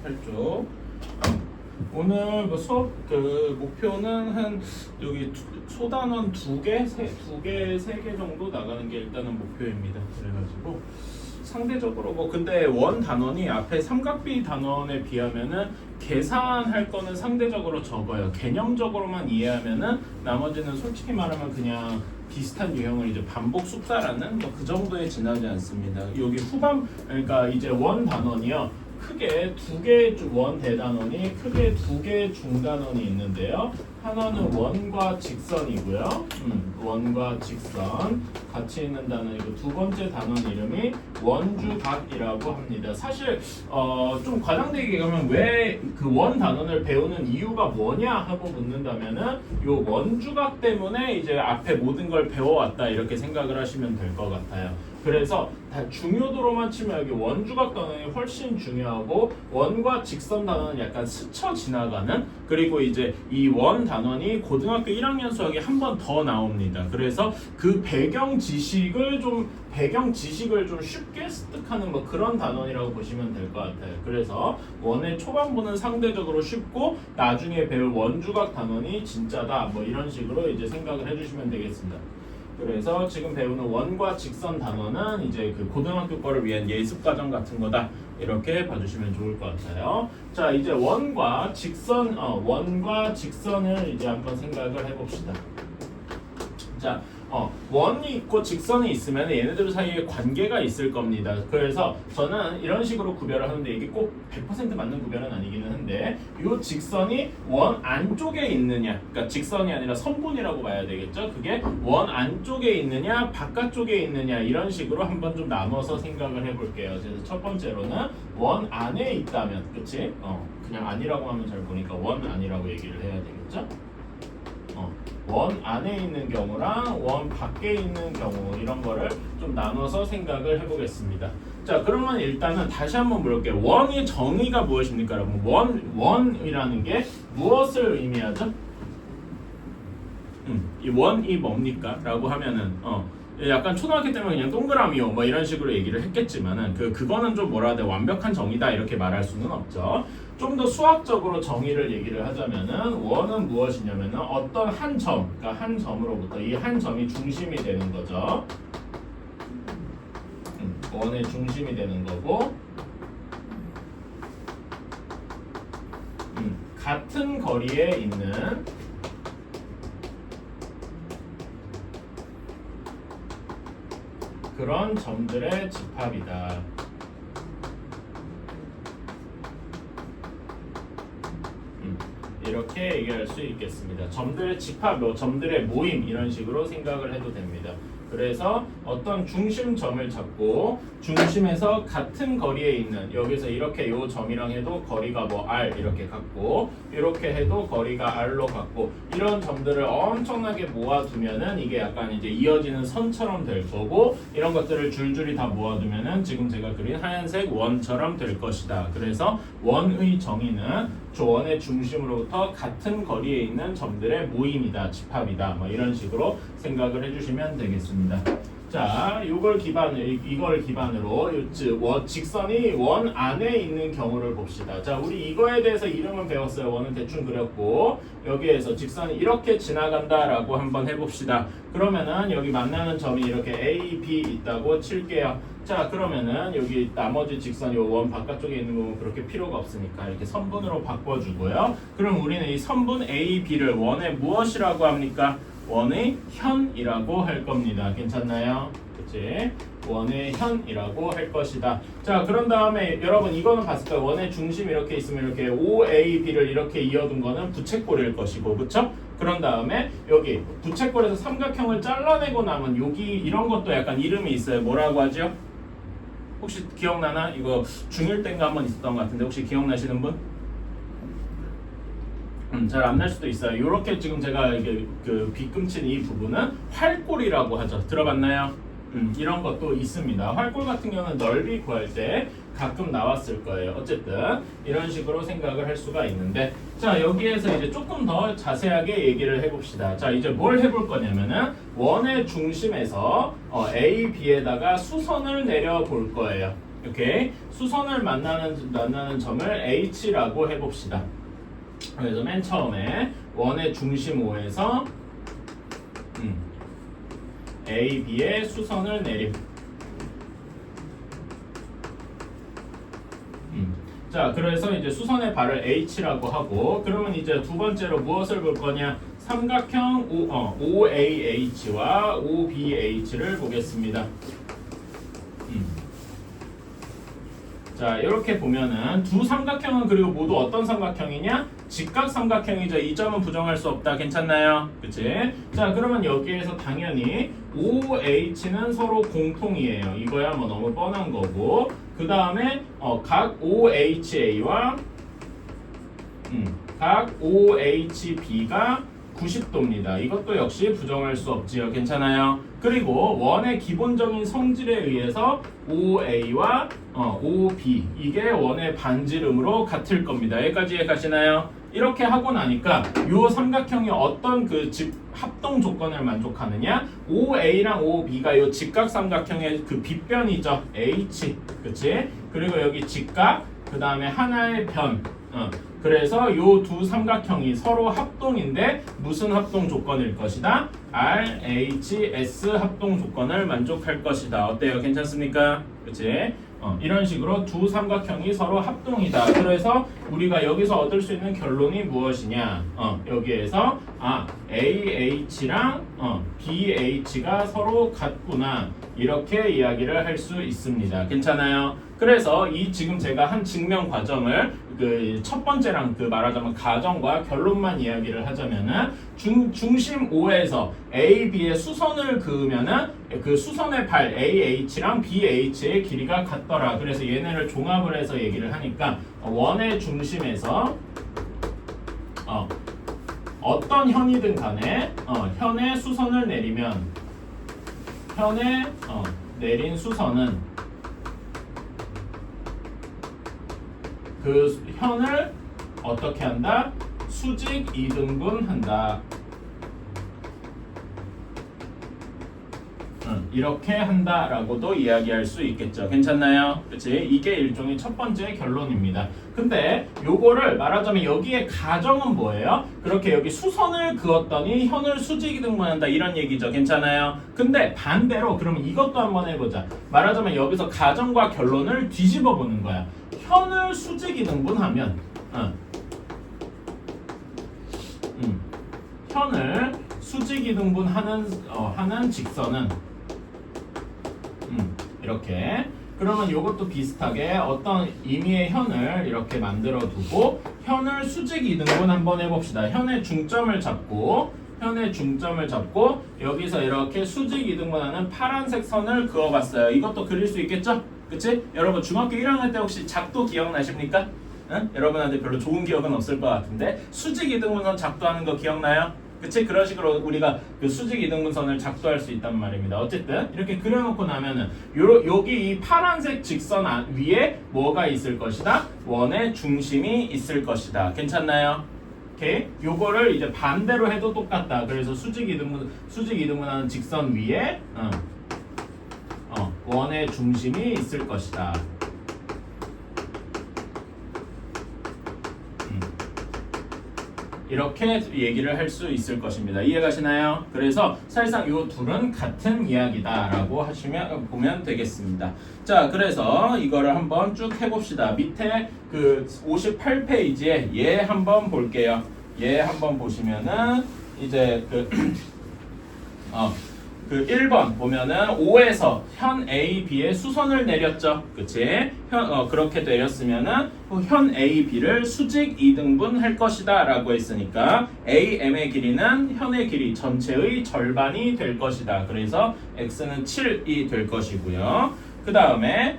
48쪽. 오늘 뭐 수업 그 목표는 한 여기 소단원 2개, 3개 정도 나가는 게 일단은 목표입니다. 그래가지고 상대적으로 뭐 근데 원 단원이 앞에 삼각비 단원에 비하면은 계산할 거는 상대적으로 적어요. 개념적으로만 이해하면은 나머지는 솔직히 말하면 그냥 비슷한 유형을 이제 반복 숙사라는 뭐 그 정도에 지나지 않습니다. 여기 그러니까 이제 원 단원이요. 크게 2개의 원 대단원이 크게 2개의 중단원이 있는데요. 하나는 원과 직선이고요. 원과 직선 같이 있는 단원이고 두 번째 단원 이름이 원주각이라고 합니다. 사실 좀 과장되게 얘기하면 왜 그 원 단원을 배우는 이유가 뭐냐 하고 묻는다면은 요 원주각 때문에 이제 앞에 모든 걸 배워왔다 이렇게 생각을 하시면 될 것 같아요. 그래서 다 중요도로만 치면 여기 원주각 단원이 훨씬 중요하고 원과 직선 단원은 약간 스쳐 지나가는 그리고 이제 이 원 단원이 고등학교 1학년 수학에 한 번 더 나옵니다. 그래서 그 배경 지식을 좀 쉽게 습득하는 뭐 그런 단원이라고 보시면 될 것 같아요. 그래서 원의 초반부는 상대적으로 쉽고 나중에 배울 원주각 단원이 진짜다 뭐 이런 식으로 이제 생각을 해주시면 되겠습니다. 그래서 지금 배우는 원과 직선 단원은 이제 그 고등학교 거를 위한 예습 과정 같은 거다 이렇게 봐주시면 좋을 것 같아요. 자 이제 원과 직선을 이제 한번 생각을 해봅시다. 자 원이 있고 직선이 있으면 얘네들 사이에 관계가 있을 겁니다. 그래서 저는 이런 식으로 구별을 하는데 이게 꼭 100% 맞는 구별은 아니기는 한데 이 직선이 원 안쪽에 있느냐 그러니까 직선이 아니라 선분이라고 봐야 되겠죠. 그게 원 안쪽에 있느냐 바깥쪽에 있느냐 이런 식으로 한번 좀 나눠서 생각을 해볼게요. 그래서 첫 번째로는 원 안에 있다면 그치? 그냥 아니라고 하면 잘 보니까 원 아니라고 얘기를 해야 되겠죠. 원 안에 있는 경우랑 원 밖에 있는 경우 이런 거를 좀 나눠서 생각을 해보겠습니다. 자 그러면 일단은 다시 한번 물어볼게요. 원의 정의가 무엇입니까 여러분? 원이라는 게 무엇을 의미하죠? 이 원이 뭡니까? 라고 하면은 약간 초등학교 때문에 그냥 동그라미요 뭐 이런 식으로 얘기를 했겠지만은 그거는 좀 뭐라 해야 돼 완벽한 정의다 이렇게 말할 수는 없죠. 좀 더 수학적으로 정의를 얘기를 하자면은 원은 무엇이냐면은 어떤 한 점, 그러니까 한 점으로부터 이 한 점이 중심이 되는 거죠. 원의 중심이 되는 거고 같은 거리에 있는 그런 점들의 집합이다. 이렇게 얘기할 수 있겠습니다. 점들의 집합, 점들의 모임 이런 식으로 생각을 해도 됩니다. 그래서 어떤 중심점을 잡고 중심에서 같은 거리에 있는 여기서 이렇게 요 점이랑 해도 거리가 뭐 r 이렇게 같고 이렇게 해도 거리가 r로 같고 이런 점들을 엄청나게 모아두면은 이게 약간 이제 이어지는 선처럼 될 거고 이런 것들을 줄줄이 다 모아두면은 지금 제가 그린 하얀색 원처럼 될 것이다. 그래서 원의 정의는 원의 중심으로부터 같은 거리에 있는 점들의 모임이다, 집합이다, 뭐 이런 식으로 생각을 해주시면 되겠습니다. 자, 이걸 기반으로 직선이 원 안에 있는 경우를 봅시다. 자, 우리 이거에 대해서 이름은 배웠어요. 원은 대충 그렸고 여기에서 직선이 이렇게 지나간다라고 한번 해봅시다. 그러면은 여기 만나는 점이 이렇게 A, B 있다고 칠게요. 자, 그러면은 여기 나머지 직선이 원 바깥쪽에 있는 부분 그렇게 필요가 없으니까 이렇게 선분으로 바꿔주고요. 그럼 우리는 이 선분 A, B를 원의 무엇이라고 합니까? 원의 현이라고 할 겁니다. 괜찮나요? 그치? 원의 현이라고 할 것이다. 자, 그런 다음에 여러분 이거는 봤을 거예요. 원의 중심 이렇게 있으면 이렇게 OAB를 이렇게 이어둔 거는 부채꼴일 것이고, 그쵸? 그런 다음에 여기 부채꼴에서 삼각형을 잘라내고 남은 여기 이런 것도 약간 이름이 있어요. 뭐라고 하죠? 혹시 기억나나? 이거 중1 때인가 한번 있었던 것 같은데 혹시 기억나시는 분? 잘 안 날 수도 있어요. 이렇게 지금 제가 이게 그 빗금친 이 부분은 활골이라고 하죠. 들어봤나요? 이런 것도 있습니다. 활골 같은 경우는 넓이 구할 때 가끔 나왔을 거예요. 어쨌든 이런 식으로 생각을 할 수가 있는데 자 여기에서 이제 조금 더 자세하게 얘기를 해봅시다. 자 이제 뭘 해볼 거냐면은 원의 중심에서 A, B에다가 수선을 내려 볼 거예요. 오케이. 수선을 만나는 점을 H라고 해봅시다. 그래서 맨 처음에 원의 중심 O에서 A, B의 수선을 내림. 자, 그래서 이제 수선의 발을 H라고 하고, 그러면 이제 두 번째로 무엇을 볼 거냐? 삼각형 OAH와 OBH를 보겠습니다. 자, 이렇게 보면은 두 삼각형은 그리고 모두 어떤 삼각형이냐? 직각 삼각형이죠. 이 점은 부정할 수 없다. 괜찮나요? 그치? 자, 그러면 여기에서 당연히 OH는 서로 공통이에요. 이거야 뭐 너무 뻔한 거고, 그 다음에 각 OHA와 각 OHB가 90도입니다. 이것도 역시 부정할 수 없지요. 괜찮아요? 그리고 원의 기본적인 성질에 의해서 OA와 OB 이게 원의 반지름으로 같을 겁니다. 여기까지 이해가시나요? 이렇게 하고 나니까 이 삼각형이 어떤 그 합동 조건을 만족하느냐? OA랑 OB가 이 직각 삼각형의 그 빗변이죠. H, 그치? 그리고 여기 직각, 그 다음에 하나의 변. 그래서 이 두 삼각형이 서로 합동인데 무슨 합동 조건일 것이다? RHS 합동 조건을 만족할 것이다. 어때요? 괜찮습니까? 그치? 이런 식으로 두 삼각형이 서로 합동이다. 그래서 우리가 여기서 얻을 수 있는 결론이 무엇이냐? 여기에서 AH랑 BH가 서로 같구나. 이렇게 이야기를 할 수 있습니다. 괜찮아요? 그래서 이 지금 제가 한 증명 과정을 그 첫 번째랑 그 말하자면 가정과 결론만 이야기를 하자면은 중심 O에서 A, B의 수선을 그으면은 그 수선의 발 AH랑 BH의 길이가 같더라. 그래서 얘네를 종합을 해서 얘기를 하니까 원의 중심에서 어떤 현이든 간에 현의 수선을 내리면 현에 내린 수선은 그 현을 어떻게 한다? 수직 이등분한다. 이렇게 한다라고도 이야기할 수 있겠죠. 괜찮나요? 그치? 이게 일종의 첫 번째 결론입니다. 근데 요거를 말하자면 여기에 가정은 뭐예요? 그렇게 여기 수선을 그었더니 현을 수직 이등분한다 이런 얘기죠. 괜찮아요? 근데 반대로 그러면 이것도 한번 해보자. 말하자면 여기서 가정과 결론을 뒤집어 보는 거야. 현을 수직 이등분하면 현을 수직 이등분하는 하는 직선은 이렇게 그러면 이것도 비슷하게 어떤 임의의 현을 이렇게 만들어 두고 현을 수직 이등분 한번 해봅시다. 현의 중점을 잡고 여기서 이렇게 수직 이등분하는 파란색 선을 그어봤어요. 이것도 그릴 수 있겠죠? 그치? 여러분 중학교 1학년 때 혹시 작도 기억나십니까? 응? 여러분한테 별로 좋은 기억은 없을 것 같은데 수직 이등분선 작도하는 거 기억나요? 그치? 그런 식으로 우리가 그 수직 이등분선을 작도할 수 있단 말입니다. 어쨌든 이렇게 그려놓고 나면은 여기 이 파란색 직선 위에 뭐가 있을 것이다? 원의 중심이 있을 것이다. 괜찮나요? 오케이? 요거를 이제 반대로 해도 똑같다. 그래서 수직 이등분하는 직선 위에 원의 중심이 있을 것이다. 이렇게 얘기를 할 수 있을 것입니다. 이해가시나요? 그래서 사실상 이 둘은 같은 이야기다라고 보면 되겠습니다. 자, 그래서 이거를 한번 쭉 해봅시다. 밑에 그 58페이지에 얘 한번 볼게요. 얘 한번 보시면은 이제 그 1번 보면은 5에서 현 A, B의 수선을 내렸죠. 그치? 그렇게 내렸으면은 현 A, B를 수직 이등분 할 것이다 라고 했으니까 A, M의 길이는 현의 길이 전체의 절반이 될 것이다. 그래서 X는 7이 될 것이고요. 그 다음에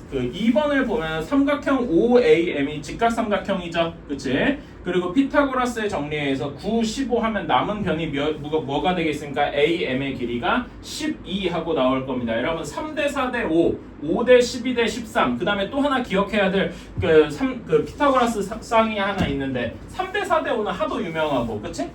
그 2번을 보면 삼각형 OAM이 직각 삼각형이죠. 그치? 그리고 피타고라스의 정리에 의해서 9, 15 하면 남은 변이 뭐가 되겠습니까? AM의 길이가 12 하고 나올 겁니다. 여러분 3대 4대 5, 5대 12대 13. 그 다음에 또 하나 기억해야 될 그 피타고라스 쌍이 하나 있는데 3대 4대 5는 하도 유명하고, 그치?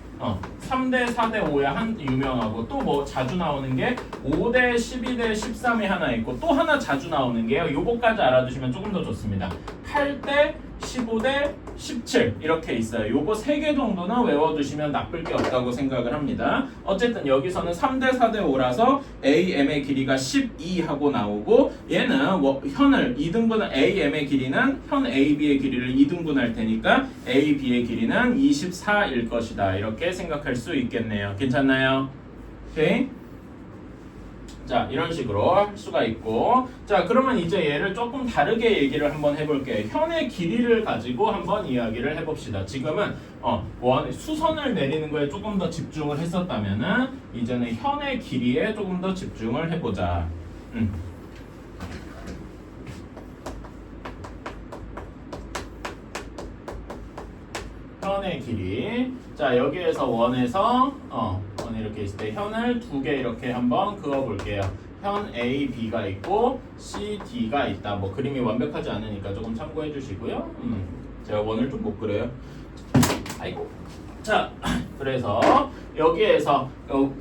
3대 4대 5야 유명하고 또 뭐 자주 나오는 게 5대 12대 13이 하나 있고 또 하나 자주 나오는 게 있는데요. 요거까지 알아두시면 조금 더 좋습니다. 8대 15대 17 이렇게 있어요. 요거 3개 정도는 외워두시면 나쁠 게 없다고 생각을 합니다. 어쨌든 여기서는 3대 4대 5라서 AM의 길이가 12하고 나오고 얘는 현을 2등분 AM의 길이는 현 AB의 길이를 2등분할 테니까 AB의 길이는 24일 것이다. 이렇게 생각할 수 있겠네요. 괜찮나요? 오케이? 자, 이런 식으로 할 수가 있고, 자, 그러면 이제 얘를 조금 다르게 얘기를 한번 해볼게요. 현의 길이를 가지고 한번 이야기를 해봅시다. 지금은 수선을 내리는 거에 조금 더 집중을 했었다면은 이제는 현의 길이에 조금 더 집중을 해보자. 현의 길이. 자, 여기에서 원에서 원 이렇게 있을 때 현을 2개 이렇게 한번 그어 볼게요. 현 A, B가 있고 C, D가 있다. 뭐 그림이 완벽하지 않으니까 조금 참고해 주시고요. 제가 원을 좀 못 그려요. 아이고. 자, 그래서 여기에서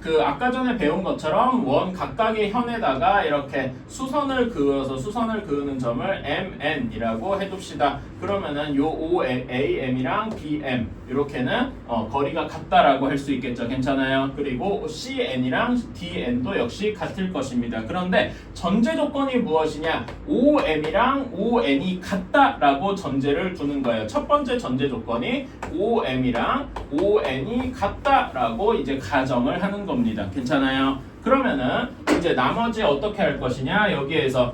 그 아까 전에 배운 것처럼 원 각각의 현에다가 이렇게 수선을 그어서 수선을 그으는 점을 MN이라고 해둡시다. 그러면은 요 OAM이랑 BM 이렇게는 거리가 같다라고 할 수 있겠죠. 괜찮아요. 그리고 CN이랑 DN도 역시 같을 것입니다. 그런데 전제 조건이 무엇이냐? OM이랑 ON이 같다라고 전제를 두는 거예요. 첫 번째 전제 조건이 OM이랑 ON이 같다라고 이제 가정을 하는 겁니다. 괜찮아요? 그러면은 이제 나머지 어떻게 할 것이냐? 여기에서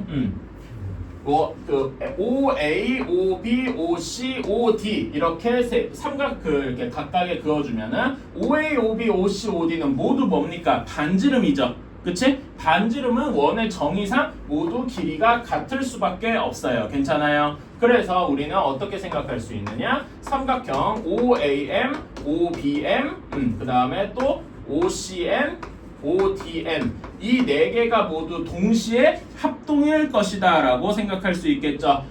OA, OB, OC, OD 이렇게 삼각 이렇게 각각에 그어주면은 OA, OB, OC, OD는 모두 뭡니까? 반지름이죠. 그치? 반지름은 원의 정의상 모두 길이가 같을 수밖에 없어요. 괜찮아요? 그래서 우리는 어떻게 생각할 수 있느냐? 삼각형 OAM, OBM, 그 다음에 또 OCN, ODN 이 4개가 모두 동시에 합동일 것이다 라고 생각할 수 있겠죠.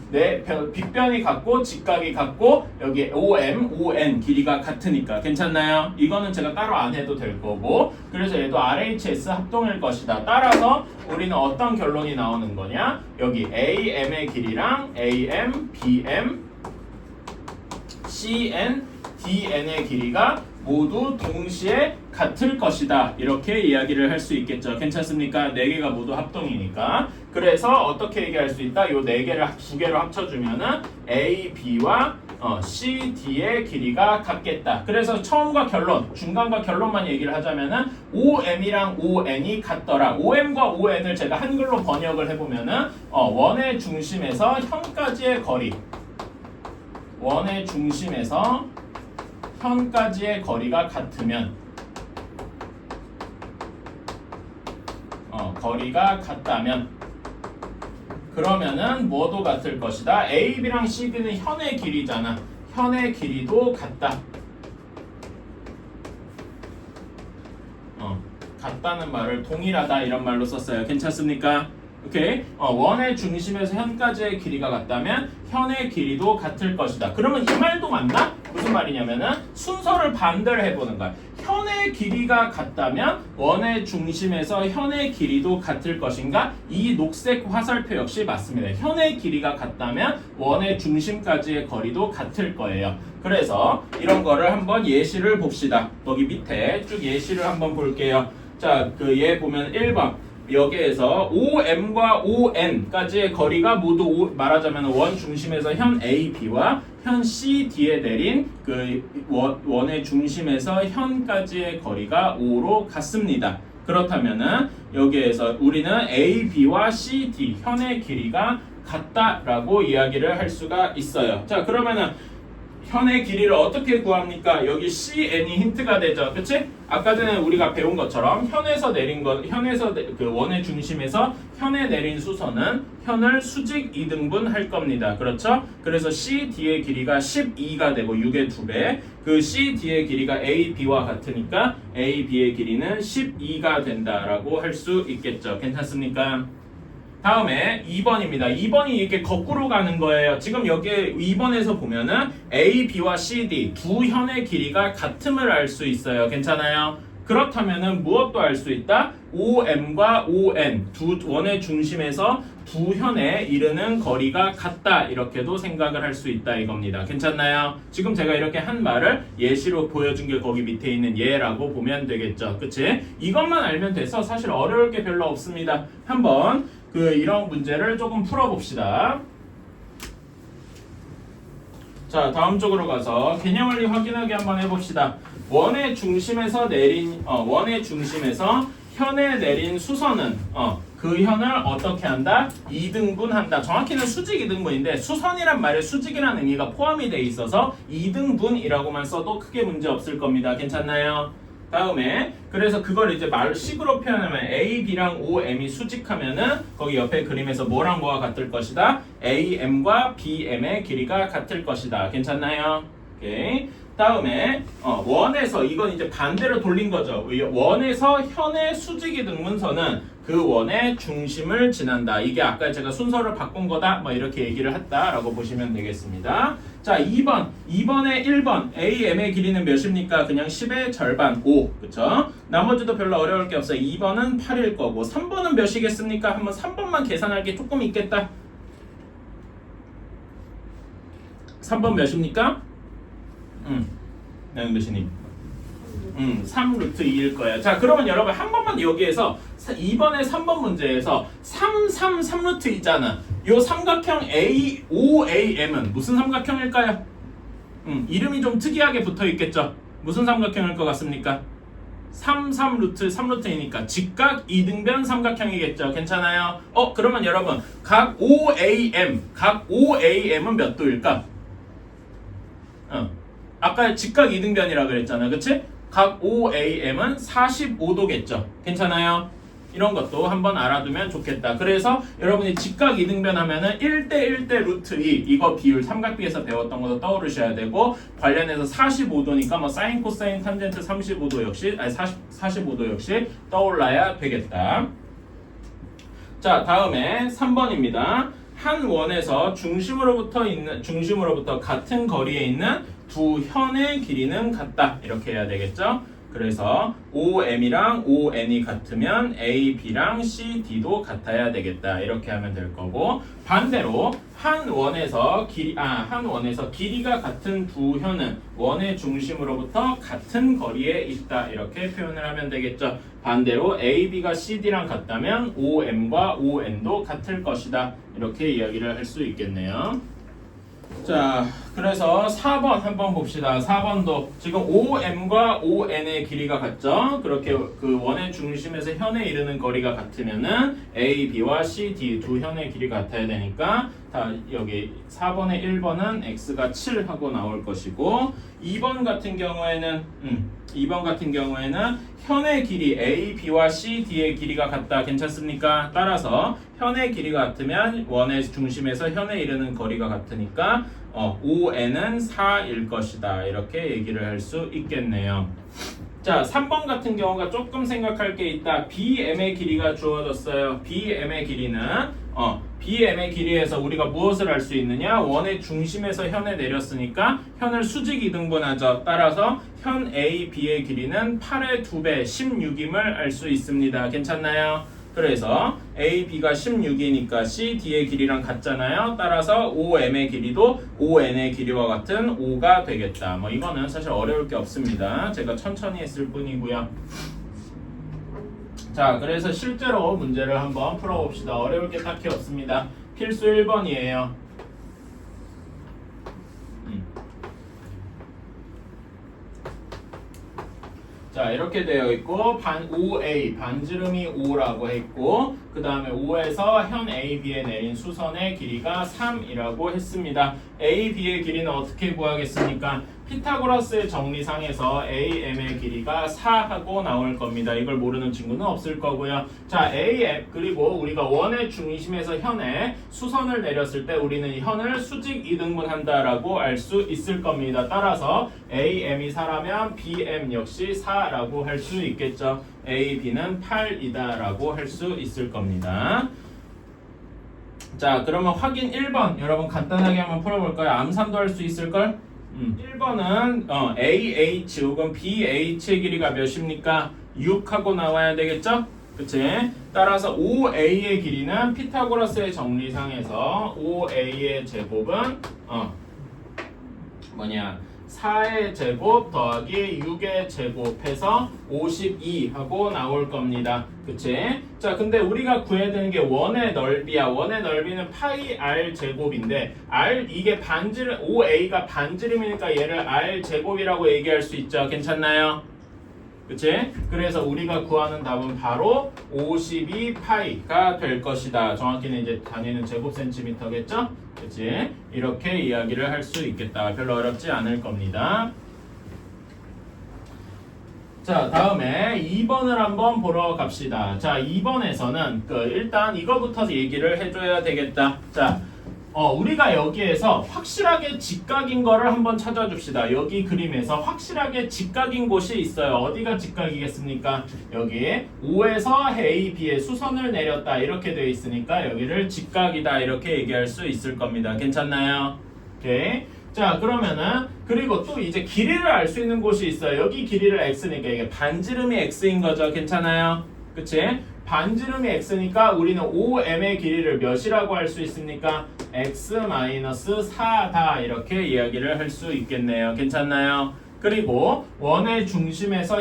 빗변이 같고 직각이 같고 여기 OM, ON 길이가 같으니까 괜찮나요? 이거는 제가 따로 안 해도 될 거고 그래서 얘도 RHS 합동일 것이다. 따라서 우리는 어떤 결론이 나오는 거냐? 여기 AM의 길이랑 AM, BM, CN, DN의 길이가 모두 동시에 같을 것이다. 이렇게 이야기를 할 수 있겠죠. 괜찮습니까? 4개가 모두 합동이니까. 그래서 어떻게 얘기할 수 있다? 요 4개를 2개로 합쳐주면은 A, B와 C, D의 길이가 같겠다. 그래서 처음과 결론, 중간과 결론만 얘기를 하자면은 OM이랑 ON이 같더라. OM과 ON을 제가 한글로 번역을 해보면은 원의 중심에서 현까지의 거리, 원의 중심에서 현까지의 거리가 같으면 거리가 같다면 그러면은 뭐도 같을 것이다. AB랑 CD는 현의 길이잖아. 현의 길이도 같다. 같다는 말을 동일하다 이런 말로 썼어요. 괜찮습니까? 오케이. 원의 중심에서 현까지의 길이가 같다면 현의 길이도 같을 것이다. 그러면 이 말도 맞나? 무슨 말이냐면은 순서를 반대로 해보는 거야. 현의 길이가 같다면 원의 중심에서 현의 길이도 같을 것인가? 이 녹색 화살표 역시 맞습니다. 현의 길이가 같다면 원의 중심까지의 거리도 같을 거예요. 그래서 이런 거를 한번 예시를 봅시다. 여기 밑에 쭉 예시를 한번 볼게요. 자, 얘 보면 1번. 여기에서 OM과 ON까지의 거리가 모두 말하자면 원 중심에서 현 AB와 현 CD에 내린 그 원의 중심에서 현까지의 거리가 5로 같습니다. 그렇다면은 여기에서 우리는 AB와 CD 현의 길이가 같다라고 이야기를 할 수가 있어요. 자, 그러면은 현의 길이를 어떻게 구합니까? 여기 CN이 힌트가 되죠. 그치? 아까 전에 우리가 배운 것처럼 현에서 내린 그 원의 중심에서 현에 내린 수선은 현을 수직 2등분 할 겁니다. 그렇죠? 그래서 CD의 길이가 12가 되고 6의 2배. 그 CD의 길이가 AB와 같으니까 AB의 길이는 12가 된다라고 할 수 있겠죠. 괜찮습니까? 다음에 2번입니다. 2번이 이렇게 거꾸로 가는 거예요. 지금 여기 2번에서 보면은 A, B와 CD 두 현의 길이가 같음을 알 수 있어요. 괜찮아요? 그렇다면은 무엇도 알 수 있다? OM과 ON 두 원의 중심에서 두 현에 이르는 거리가 같다 이렇게도 생각을 할 수 있다 이겁니다. 괜찮나요? 지금 제가 이렇게 한 말을 예시로 보여준 게 거기 밑에 있는 예라고 보면 되겠죠. 그치? 이것만 알면 돼서 사실 어려울 게 별로 없습니다. 한번 이런 문제를 조금 풀어봅시다. 자, 다음 쪽으로 가서 개념원리 확인하기 한번 해봅시다. 원의 중심에서 현에 내린 수선은 그 현을 어떻게 한다? 2등분한다. 정확히는 수직 2등분인데 수선이란 말에 수직이라는 의미가 포함이 돼 있어서 2등분이라고만 써도 크게 문제 없을 겁니다. 괜찮나요? 다음에 그래서 그걸 이제 식으로 표현하면 A, B랑 OM이 수직하면은 거기 옆에 그림에서 뭐랑 뭐가 같을 것이다? AM과 BM의 길이가 같을 것이다. 괜찮나요? 오케이. 다음에 원에서 이건 이제 반대로 돌린 거죠. 원에서 현의 수직이 등분선은 그 원의 중심을 지난다. 이게 아까 제가 순서를 바꾼 거다. 뭐 이렇게 얘기를 했다라고 보시면 되겠습니다. 자, 2번에 1번 AM의 길이는 몇입니까? 그냥 10의 절반 5. 그쵸? 나머지도 별로 어려울 게 없어요. 2번은 8일 거고 3번은 몇이겠습니까? 한번 3번만 계산할 게 조금 있겠다. 3번 몇입니까? 나영배씨님 3루트 2일 거예요. 자, 그러면 여러분 한 번만 여기에서 2번의 3번 문제에서 3루트 2잖아. 요 삼각형 OAM은 무슨 삼각형일까요? 이름이 좀 특이하게 붙어 있겠죠. 무슨 삼각형일 것 같습니까? 3루트 3루트이니까 직각 이등변 삼각형이겠죠. 괜찮아요? 그러면 여러분 각 OAM은 몇 도일까? 아까 직각 이등변이라 그랬잖아. 그치? 각 OAM은 45도겠죠. 괜찮아요? 이런 것도 한번 알아두면 좋겠다. 그래서 여러분이 직각 이등변 하면은 1대1대 루트 2 이거 비율 삼각비에서 배웠던 것도 떠오르셔야 되고 관련해서 45도니까 뭐 사인 코사인 탄젠트 35도 역시 45도 역시 떠올라야 되겠다. 자, 다음에 3번입니다. 한 원에서 중심으로부터 같은 거리에 있는 두 현의 길이는 같다. 이렇게 해야 되겠죠? 그래서 OM이랑 ON이 같으면 AB랑 CD도 같아야 되겠다. 이렇게 하면 될 거고 반대로 한 원에서 길이가 같은 두 현은 원의 중심으로부터 같은 거리에 있다. 이렇게 표현을 하면 되겠죠. 반대로 AB가 CD랑 같다면 OM과 ON도 같을 것이다. 이렇게 이야기를 할 수 있겠네요. 자, 그래서 4번 한번 봅시다. 4번도 지금 OM과 ON의 길이가 같죠? 그렇게 그 원의 중심에서 현에 이르는 거리가 같으면은 A, B와 C, D 두 현의 길이가 같아야 되니까 다 여기 4번에 1번은 X가 7 하고 나올 것이고 2번 같은 경우에는 현의 길이 A, B와 C, D의 길이가 같다. 괜찮습니까? 따라서 현의 길이가 같으면 원의 중심에서 현에 이르는 거리가 같으니까 ON은 4일 것이다. 이렇게 얘기를 할 수 있겠네요. 자, 3번 같은 경우가 조금 생각할 게 있다. BM의 길이가 주어졌어요. BM의 길이에서 우리가 무엇을 알 수 있느냐? 원의 중심에서 현에 내렸으니까 현을 수직 이등분하죠. 따라서 현 A, B의 길이는 8의 2배 16임을 알 수 있습니다. 괜찮나요? 그래서 A, B가 16이니까 C, D의 길이랑 같잖아요. 따라서 OM의 길이도 ON의 길이와 같은 5가 되겠다. 뭐 이거는 사실 어려울 게 없습니다. 제가 천천히 했을 뿐이고요. 자, 그래서 실제로 문제를 한번 풀어봅시다. 어려울 게 딱히 없습니다. 필수 1번이에요. 자, 이렇게 되어 있고 OA 반지름이 5라고 했고 그 다음에 5에서 현 AB에 내린 수선의 길이가 3이라고 했습니다. AB의 길이는 어떻게 구하겠습니까? 피타고라스의 정리상에서 AM의 길이가 4하고 나올 겁니다. 이걸 모르는 친구는 없을 거고요. 자, AM 그리고 우리가 원의 중심에서 현에 수선을 내렸을 때 우리는 현을 수직 이등분한다라고 알 수 있을 겁니다. 따라서 AM이 4라면 BM 역시 4라고 할 수 있겠죠. AB는 8이다 라고 할 수 있을 겁니다. 자, 그러면 확인 1번 여러분 간단하게 한번 풀어볼까요? 암산도 할 수 있을걸? 1번은 AH 혹은 BH의 길이가 몇입니까? 6하고 나와야 되겠죠? 그치? 따라서 OA의 길이는 피타고라스의 정리상에서 OA의 제곱은 4의 제곱 더하기 6의 제곱해서 52 하고 나올 겁니다. 그치? 자, 근데 우리가 구해야 되는 게 원의 넓이야. 원의 넓이는 파이 r 제곱인데 이게 반지름, OA가 반지름이니까 얘를 r 제곱이라고 얘기할 수 있죠. 괜찮나요? 그치? 그래서 우리가 구하는 답은 바로 52파이가 될 것이다. 정확히는 이제 단위는 제곱센티미터겠죠? 그치? 이렇게 이야기를 할 수 있겠다. 별로 어렵지 않을 겁니다. 자, 다음에 2번을 한번 보러 갑시다. 자, 2번에서는 일단 이거부터 얘기를 해줘야 되겠다. 자, 우리가 여기에서 확실하게 직각인 거를 한번 찾아줍시다. 여기 그림에서 확실하게 직각인 곳이 있어요. 어디가 직각이겠습니까? 여기 O에서 A, B에 수선을 내렸다 이렇게 되어 있으니까 여기를 직각이다 이렇게 얘기할 수 있을 겁니다. 괜찮나요? 오케이. 자, 그러면은 그리고 또 이제 길이를 알 수 있는 곳이 있어요. 여기 길이를 x니까 이게 반지름이 x인 거죠. 괜찮아요? 그치? 반지름이 x니까 우리는 OM의 길이를 몇이라고 할 수 있습니까? x-4다 이렇게 이야기를 할 수 있겠네요. 괜찮나요? 그리고 원의 중심에서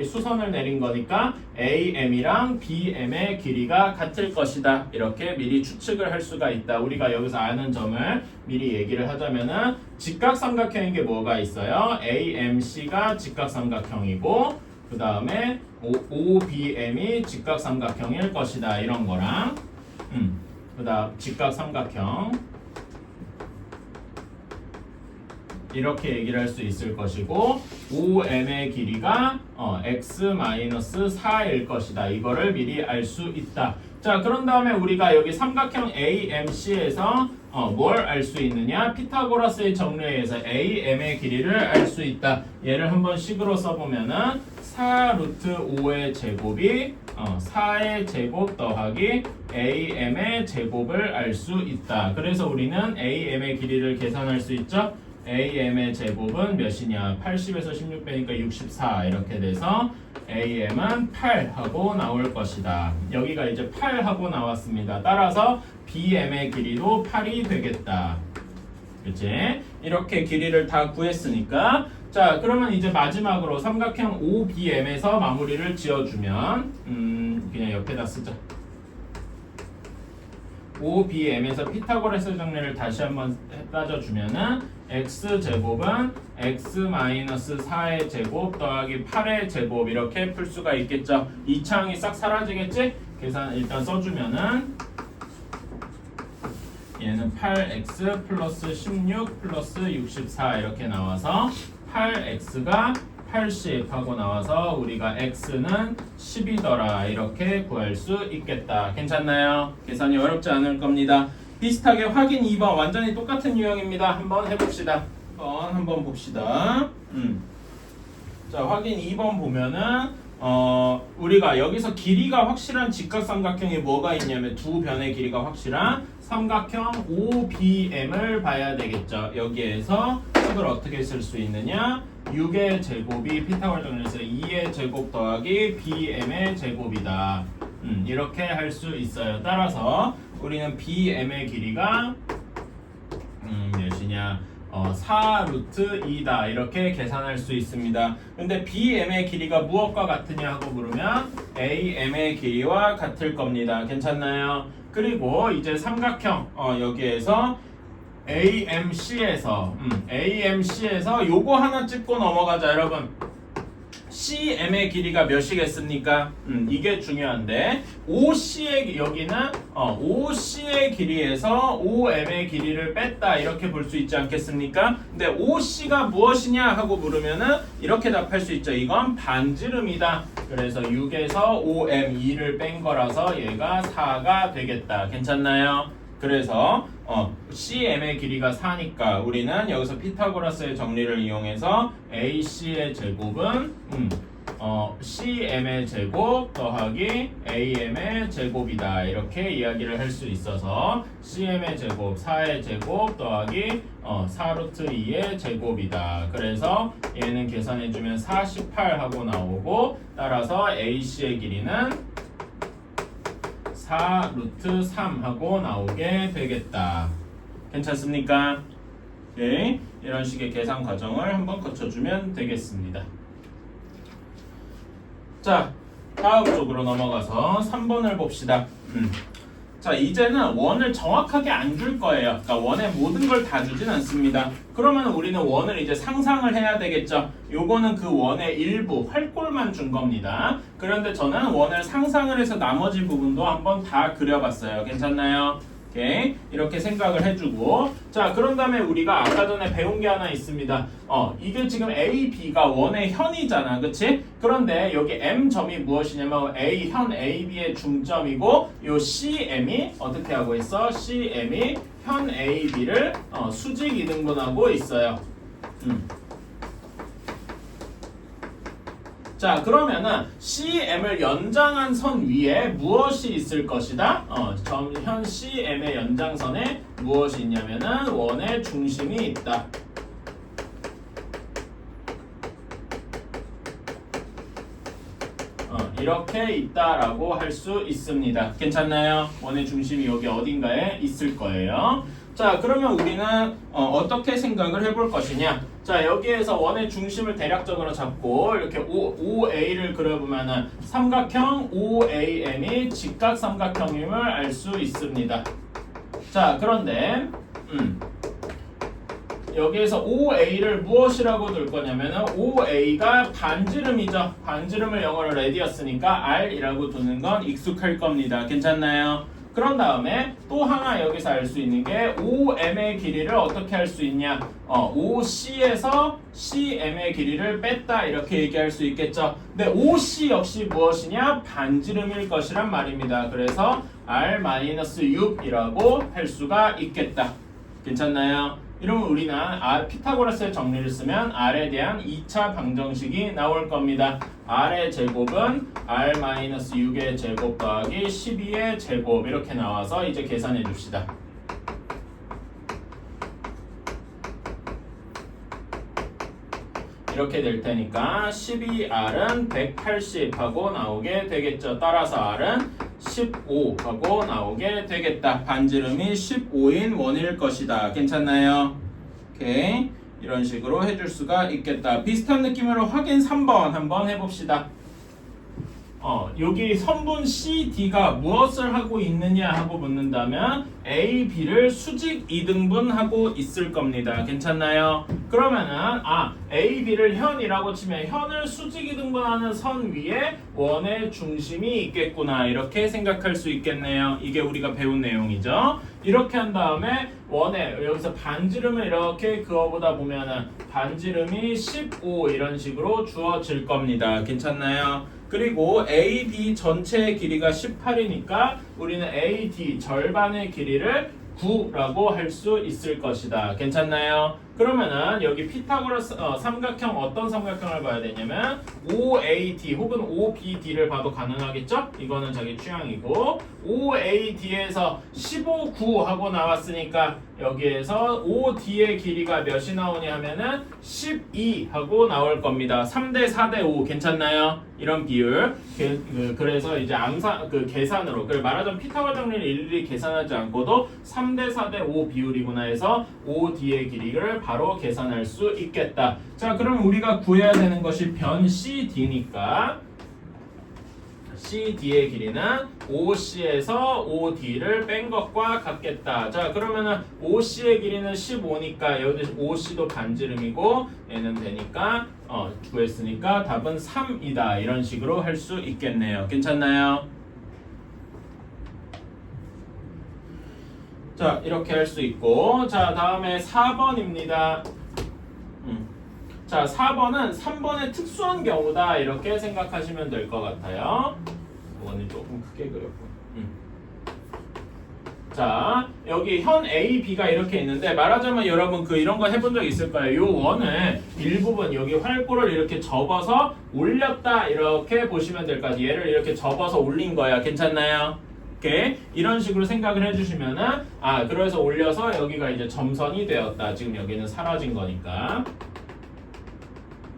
수선을 내린 거니까 AM이랑 BM의 길이가 같을 것이다. 이렇게 미리 추측을 할 수가 있다. 우리가 여기서 아는 점을 미리 얘기를 하자면은 직각삼각형인 게 뭐가 있어요? AMC가 직각삼각형이고 그 다음에 OBM이 직각삼각형일 것이다. 이런 거랑 그 다음 직각삼각형 이렇게 얘기를 할 수 있을 것이고 OM의 길이가 x-4일 것이다. 이거를 미리 알 수 있다. 자, 그런 다음에 우리가 여기 삼각형 AMC에서 뭘 알 수 있느냐? 피타고라스의 정리에 의해서 AM의 길이를 알 수 있다. 얘를 한번 식으로 써보면은 4 루트 5의 제곱이 4의 제곱 더하기 AM의 제곱을 알 수 있다. 그래서 우리는 AM의 길이를 계산할 수 있죠? AM의 제곱은 몇이냐? 80에서 16 빼니까 64 이렇게 돼서 AM은 8 하고 나올 것이다. 여기가 이제 8 하고 나왔습니다. 따라서 BM의 길이도 8이 되겠다. 그치? 이렇게 길이를 다 구했으니까 자, 그러면 이제 마지막으로 삼각형 OBM에서 마무리를 지어주면 그냥 옆에다 쓰자. OBM에서 피타고라스 정리를 다시 한번 따져주면은 x제곱은 x-4의 제곱 더하기 8의 제곱 이렇게 풀 수가 있겠죠. 이 창이 싹 사라지겠지? 계산 일단 써주면은 얘는 8x 플러스 16 플러스 64 이렇게 나와서 8x가 80 하고 나와서 우리가 x는 10이더라 이렇게 구할 수 있겠다. 괜찮나요? 계산이 어렵지 않을 겁니다. 비슷하게 확인 2번 완전히 똑같은 유형입니다. 한번 해봅시다. 한번 봅시다. 자, 확인 2번 보면은 우리가 여기서 길이가 확실한 직각삼각형이 뭐가 있냐면 두 변의 길이가 확실한 삼각형 OBM을 봐야 되겠죠. 여기에서 식을 어떻게 쓸 수 있느냐? 6의 제곱이 피타고라스 정리에서 2의 제곱 더하기 BM의 제곱이다. 이렇게 할 수 있어요. 따라서 우리는 BM의 길이가 몇이냐? 4 루트 2다 이렇게 계산할 수 있습니다. 근데 BM의 길이가 무엇과 같으냐 하고 물으면 AM의 길이와 같을 겁니다. 괜찮나요? 그리고 이제 삼각형 여기에서 AMC에서 요거 하나 찍고 넘어가자 여러분. CM의 길이가 몇이겠습니까? 이게 중요한데 OC의 여기는 OC의 길이에서 OM의 길이를 뺐다 이렇게 볼 수 있지 않겠습니까? 근데 OC가 무엇이냐 하고 물으면은 이렇게 답할 수 있죠. 이건 반지름이다. 그래서 6에서 OM 2를 뺀 거라서 얘가 4가 되겠다. 괜찮나요? 그래서 CM의 길이가 4니까 우리는 여기서 피타고라스의 정리를 이용해서 AC의 제곱은 CM의 제곱 더하기 AM의 제곱이다 이렇게 이야기를 할 수 있어서 CM의 제곱 4의 제곱 더하기 4 루트 2의 제곱이다. 그래서 얘는 계산해주면 48 하고 나오고 따라서 AC의 길이는 4 루트 3 하고 나오게 되겠다. 괜찮습니까? 오케이. 이런 식의 계산 과정을 한번 거쳐주면 되겠습니다. 자, 다음 쪽으로 넘어가서 3번을 봅시다. 자, 이제는 원을 정확하게 안 줄 거예요. 그러니까 원의 모든 걸 다 주진 않습니다. 그러면 우리는 원을 이제 상상을 해야 되겠죠. 요거는 그 원의 일부, 활골만 준 겁니다. 그런데 저는 원을 상상을 해서 나머지 부분도 한번 다 그려봤어요. 괜찮나요? 오케이. 이렇게 생각을 해주고, 자, 그런 다음에 우리가 아까 전에 배운 게 하나 있습니다. 이게 지금 A, B가 원의 현이잖아, 그치? 그런데 여기 M점이 무엇이냐면 현 A, B의 중점이고, 요 CM이 어떻게 하고 있어? CM이 현 A, B를 수직 이등분하고 있어요. 자, 그러면은 CM을 연장한 선 위에 무엇이 있을 것이다? 현 CM의 연장선에 무엇이 있냐면은 원의 중심이 있다. 이렇게 있다라고 할 수 있습니다. 괜찮나요? 원의 중심이 여기 어딘가에 있을 거예요. 자, 그러면 우리는 어떻게 생각을 해볼 것이냐? 자, 여기에서 원의 중심을 대략적으로 잡고 이렇게 OA를 그려보면은 삼각형 OAM이 직각 삼각형임을 알 수 있습니다. 자, 그런데 여기에서 OA를 무엇이라고 둘 거냐면은 OA가 반지름이죠. 반지름을 영어로 레디어스니까 R이라고 두는 건 익숙할 겁니다. 괜찮나요? 그런 다음에 또 하나 여기서 알 수 있는 게 OM의 길이를 어떻게 할 수 있냐? OC에서 CM의 길이를 뺐다 이렇게 얘기할 수 있겠죠. 근데 OC 역시 무엇이냐? 반지름일 것이란 말입니다. 그래서 R-6이라고 할 수가 있겠다. 괜찮나요? 이러면 우리는 피타고라스의 정리를 쓰면 R에 대한 2차 방정식이 나올 겁니다. R의 제곱은 R-6의 제곱 더하기 12의 제곱 이렇게 나와서 이제 계산해 줍시다. 이렇게 될 테니까 12R은 180 하고 나오게 되겠죠. 따라서 R은 15 하고 나오게 되겠다. 반지름이 15인 원일 것이다. 괜찮나요? 오케이. 이런 식으로 해줄 수가 있겠다. 비슷한 느낌으로 확인 3번 한번 해봅시다. 여기 선분 CD가 무엇을 하고 있느냐 하고 묻는다면 A, B를 수직 이등분하고 있을 겁니다. 괜찮나요? 그러면은 A, B를 현이라고 치면 현을 수직 이등분하는 선 위에 원의 중심이 있겠구나 이렇게 생각할 수 있겠네요. 이게 우리가 배운 내용이죠. 이렇게 한 다음에 원의 여기서 반지름을 이렇게 그어보다 보면은 반지름이 15 이런 식으로 주어질 겁니다. 괜찮나요? 그리고 AD 전체의 길이가 18이니까 우리는 AD 절반의 길이를 9라고 할 수 있을 것이다. 괜찮나요? 그러면은 여기 피타고라스 삼각형 어떤 삼각형을 봐야 되냐면 OAD 혹은 OBD를 봐도 가능하겠죠? 이거는 자기 취향이고 OAD에서 15, 9 하고 나왔으니까 여기에서 OD의 길이가 몇이 나오냐 하면은 12 하고 나올 겁니다. 3대 4대 5 괜찮나요? 이런 비율. 그래서 이제 계산으로 말하자면 피타고라 정리를 일일이 계산하지 않고도 3대 4대 5 비율이구나 해서 OD의 길이를 바로 계산할 수 있겠다. 자, 그럼 우리가 구해야 되는 것이 변 CD니까 CD의 길이는 OC에서 OD를 뺀 것과 같겠다. 자, 그러면은 OC의 길이는 15니까 여기 OC도 반지름이고 얘는 되니까 구했으니까 답은 3이다. 이런 식으로 할 수 있겠네요. 괜찮나요? 자, 이렇게 할 수 있고 자, 다음에 4번입니다. 자, 4번은 3번의 특수한 경우다 이렇게 생각하시면 될 것 같아요. 원을 조금 크게 그렸고 자, 여기 현 A, B가 이렇게 있는데 말하자면 여러분 이런 거 해본 적 있을 거예요. 요 원을 일부분 여기 활골을 이렇게 접어서 올렸다 이렇게 보시면 될 것 같아요. 얘를 이렇게 접어서 올린 거야. 괜찮나요? 오케이. 이런 식으로 생각을 해주시면은 그래서 올려서 여기가 이제 점선이 되었다. 지금 여기는 사라진 거니까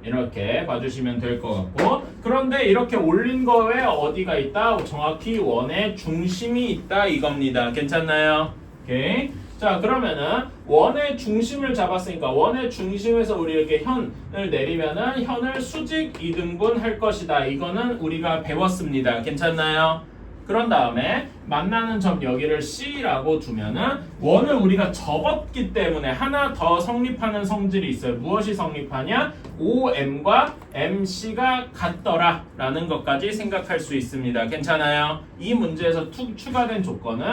이렇게 봐주시면 될 것 같고 그런데 이렇게 올린 거에 어디가 있다? 정확히 원의 중심이 있다 이겁니다. 괜찮나요? 오케이. 자 그러면은 원의 중심을 잡았으니까 원의 중심에서 우리 이렇게 현을 내리면은 현을 수직 이등분 할 것이다. 이거는 우리가 배웠습니다. 괜찮나요? 그런 다음에 만나는 점 여기를 C라고 두면은 원을 우리가 접었기 때문에 하나 더 성립하는 성질이 있어요. 무엇이 성립하냐? OM과 MC가 같더라 라는 것까지 생각할 수 있습니다. 괜찮아요? 이 문제에서 추가된 조건은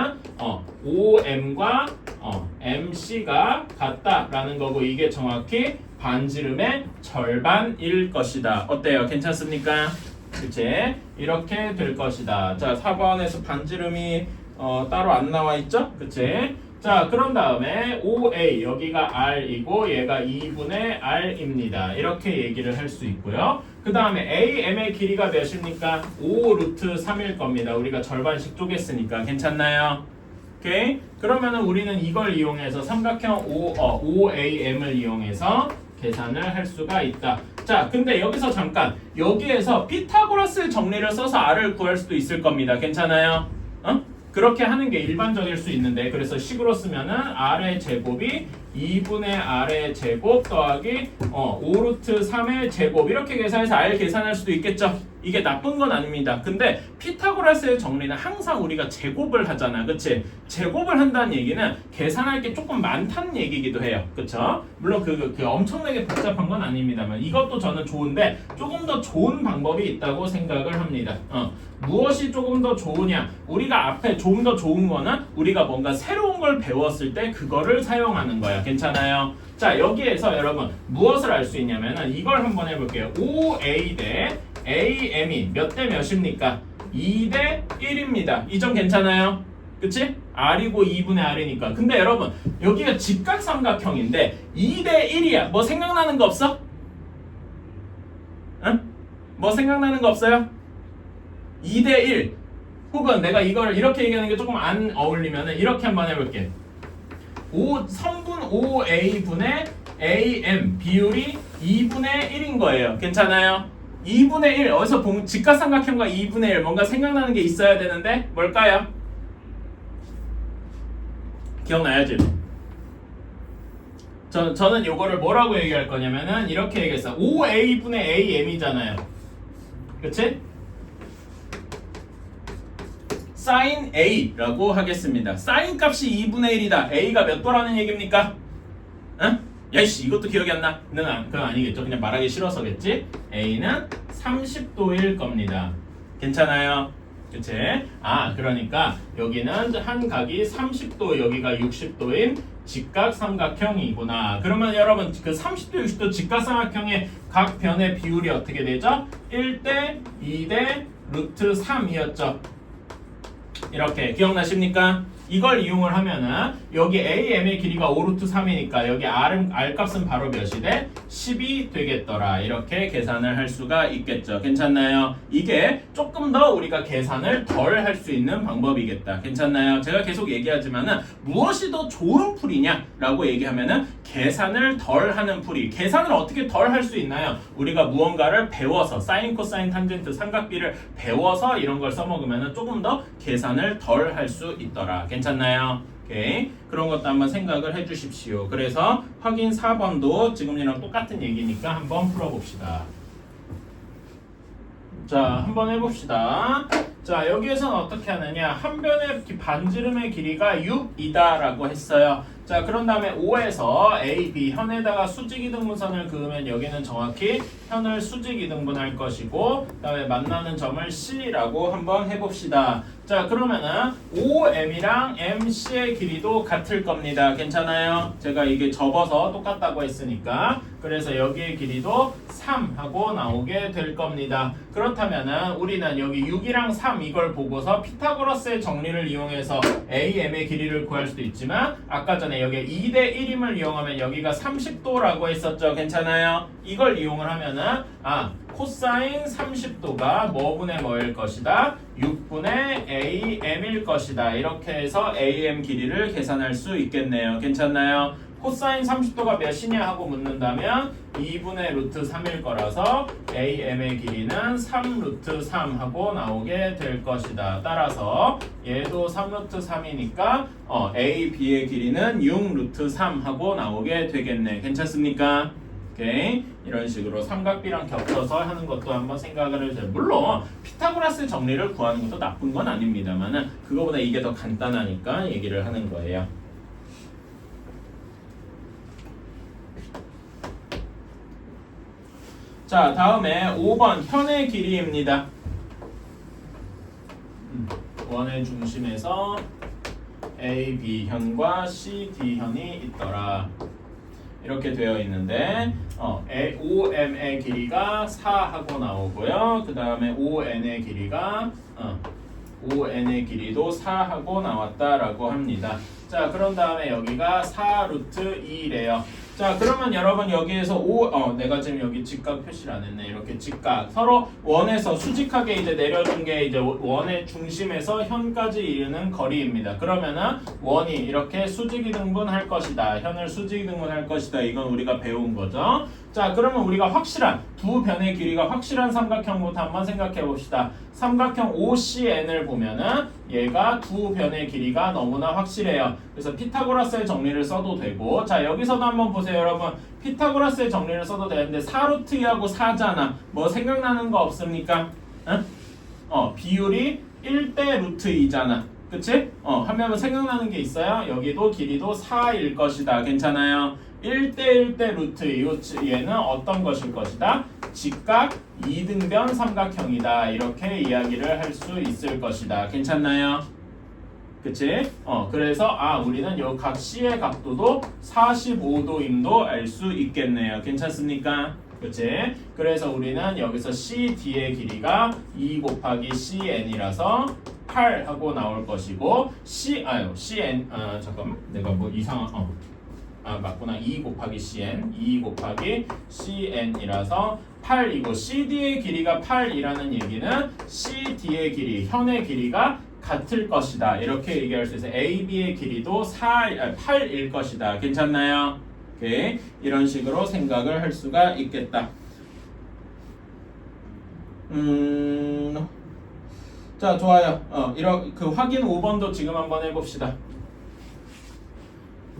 OM과 MC가 같다 라는 거고 이게 정확히 반지름의 절반일 것이다. 어때요? 괜찮습니까? 그치? 이렇게 될 것이다. 자, 4번에서 반지름이 따로 안 나와 있죠? 그치? 자, 그런 다음에 OA 여기가 R이고 얘가 2분의 R입니다. 이렇게 얘기를 할 수 있고요. 그 다음에 AM의 길이가 몇입니까? 5 루트 3일 겁니다. 우리가 절반씩 쪼갰으니까 괜찮나요? 오케이? 그러면은 우리는 이걸 이용해서 삼각형 OAM을 이용해서 계산을 할 수가 있다. 자, 근데 여기서 잠깐 여기에서 피타고라스 정리를 써서 R을 구할 수도 있을 겁니다. 괜찮아요? 그렇게 하는 게 일반적일 수 있는데 그래서 식으로 쓰면은 R의 제곱이 2분의 R의 제곱 더하기 5루트 3의 제곱 이렇게 계산해서 R 계산할 수도 있겠죠. 이게 나쁜 건 아닙니다. 근데 피타고라스의 정리는 항상 우리가 제곱을 하잖아. 그치? 제곱을 한다는 얘기는 계산할 게 조금 많다는 얘기기도 해요. 그쵸? 물론 그 엄청나게 복잡한 건 아닙니다만 이것도 저는 좋은데 조금 더 좋은 방법이 있다고 생각을 합니다. 무엇이 조금 더 좋으냐? 우리가 앞에 조금 더 좋은 거는 우리가 뭔가 새로운 걸 배웠을 때 그거를 사용하는 거야. 괜찮아요? 자, 여기에서 여러분 무엇을 알 수 있냐면은 이걸 한번 해볼게요. OA 대 AM이 몇 대 몇입니까? 2대 1입니다. 이 점 괜찮아요? 그치? R이고 2분의 R이니까. 근데 여러분 여기가 직각삼각형인데 2대 1이야. 뭐 생각나는 거 없어? 응? 뭐 생각나는 거 없어요? 2대 1 혹은 내가 이걸 이렇게 얘기하는 게 조금 안 어울리면은 이렇게 한번 해볼게. 성분 OA분의 AM 비율이 2분의 1인 거예요. 괜찮아요? 2분의 1 어디서 보면 직각삼각형과 2분의 1 뭔가 생각나는 게 있어야 되는데 뭘까요? 기억나야지? 저는 요거를 뭐라고 얘기할 거냐면은 이렇게 얘기했어. 5A분의 AM이잖아요. 그치? sin A라고 하겠습니다. sin 값이 2분의 1이다. A가 몇 도라는 얘기입니까? 응? 야이씨 이것도 기억이 안 나? 그건 아니겠죠. 그냥 말하기 싫어서겠지? A는 30도일 겁니다. 괜찮아요? 그치? 그러니까 여기는 한 각이 30도 여기가 60도인 직각삼각형이구나. 그러면 여러분 그 30도 60도 직각삼각형의 각 변의 비율이 어떻게 되죠? 1대 2대 루트 3이었죠. 이렇게 기억나십니까? 이걸 이용을 하면은 여기 AM의 길이가 5루트 3이니까 여기 R 값은 바로 몇이 돼? 10이 되겠더라. 이렇게 계산을 할 수가 있겠죠. 괜찮나요? 이게 조금 더 우리가 계산을 덜 할 수 있는 방법이겠다. 괜찮나요? 제가 계속 얘기하지만은 무엇이 더 좋은 풀이냐? 라고 얘기하면은 계산을 덜 하는 풀이. 계산을 어떻게 덜 할 수 있나요? 우리가 무언가를 배워서 사인, 코사인, 탄젠트, 삼각비를 배워서 이런 걸 써먹으면은 조금 더 계산을 덜 할 수 있더라. 괜찮나요? 오케이. 그런 것도 한번 생각을 해주십시오. 그래서 확인 4번도 지금이랑 똑같은 얘기니까 한번 풀어봅시다. 자, 한번 해봅시다. 자, 여기에서는 어떻게 하느냐? 한 변의 반지름의 길이가 6이다 라고 했어요. 자, 그런 다음에 5에서 A, B 현에다가 수직이등분선을 그으면 여기는 정확히 현을 수직이등분할 것이고 그 다음에 만나는 점을 C라고 한번 해봅시다. 자, 그러면은 OM이랑 MC의 길이도 같을 겁니다. 괜찮아요? 제가 이게 접어서 똑같다고 했으니까 그래서 여기의 길이도 3 하고 나오게 될 겁니다. 그렇다면은 우리는 여기 6이랑 3 이걸 보고서 피타고라스의 정리를 이용해서 AM의 길이를 구할 수도 있지만 아까 전에 여기 2대 1임을 이용하면 여기가 30도라고 했었죠. 괜찮아요? 이걸 이용을 하면은 코사인 30도가 뭐분의 뭐일 것이다? 6분의 AM일 것이다. 이렇게 해서 AM 길이를 계산할 수 있겠네요. 괜찮나요? 코사인 30도가 몇이냐 하고 묻는다면 2분의 루트 3일 거라서 AM의 길이는 3 루트 3 하고 나오게 될 것이다. 따라서 얘도 3 루트 3이니까 AB의 길이는 6 루트 3 하고 나오게 되겠네. 괜찮습니까? 오케이. 이런 식으로 삼각비랑 겹쳐서 하는 것도 한번 생각을 해주세요. 물론 피타고라스 정리를 구하는 것도 나쁜 건 아닙니다만은 그거보다 이게 더 간단하니까 얘기를 하는 거예요. 자, 다음에 5번 현의 길이입니다. 원의 중심에서 A, B현과 C, D현이 있더라. 이렇게 되어 있는데 OM의 길이가 4하고 나오고요. 그 다음에 ON의 길이가 ON의 길이도 4하고 나왔다라고 합니다. 자, 그런 다음에 여기가 4 루트 2래요. 자, 그러면 여러분 여기에서 내가 지금 여기 직각 표시를 안 했네. 이렇게 직각 서로 원에서 수직하게 이제 내려준 게 이제 원의 중심에서 현까지 이르는 거리입니다. 그러면은 원이 이렇게 수직이등분할 것이다. 현을 수직이등분할 것이다. 이건 우리가 배운 거죠. 자, 그러면 우리가 확실한 두 변의 길이가 확실한 삼각형부터 한번 생각해 봅시다. 삼각형 OCN을 보면은 얘가 두 변의 길이가 너무나 확실해요. 그래서 피타고라스의 정리를 써도 되고, 자, 여기서도 한번 보세요, 여러분. 피타고라스의 정리를 써도 되는데 4 루트 2하고 4잖아. 뭐 생각나는 거 없습니까? 응? 비율이 1대 루트 2잖아. 그치? 하면 생각나는 게 있어요? 여기도 길이도 4일 것이다. 괜찮아요? 1대 1대 루트 2. 얘는 어떤 것일 것이다? 직각 2등변 삼각형이다. 이렇게 이야기를 할 수 있을 것이다. 괜찮나요? 그치? 그래서 우리는 요 각 C의 각도도 45도임도 알 수 있겠네요. 괜찮습니까? 그치? 그래서 우리는 여기서 CD의 길이가 2 곱하기 CN이라서 8 하고 나올 것이고 CN 잠깐만 내가 뭐 이상한 맞구나. 2 곱하기 CN 2 곱하기 CN이라서 8이고 CD의 길이가 8이라는 얘기는 CD의 길이, 현의 길이가 같을 것이다. 이렇게 얘기할 수 있어요. AB의 길이도 8일 것이다. 괜찮나요? 오케이. 이런 식으로 생각을 할 수가 있겠다. 자, 좋아요. 그 확인 5번도 지금 한번 해봅시다.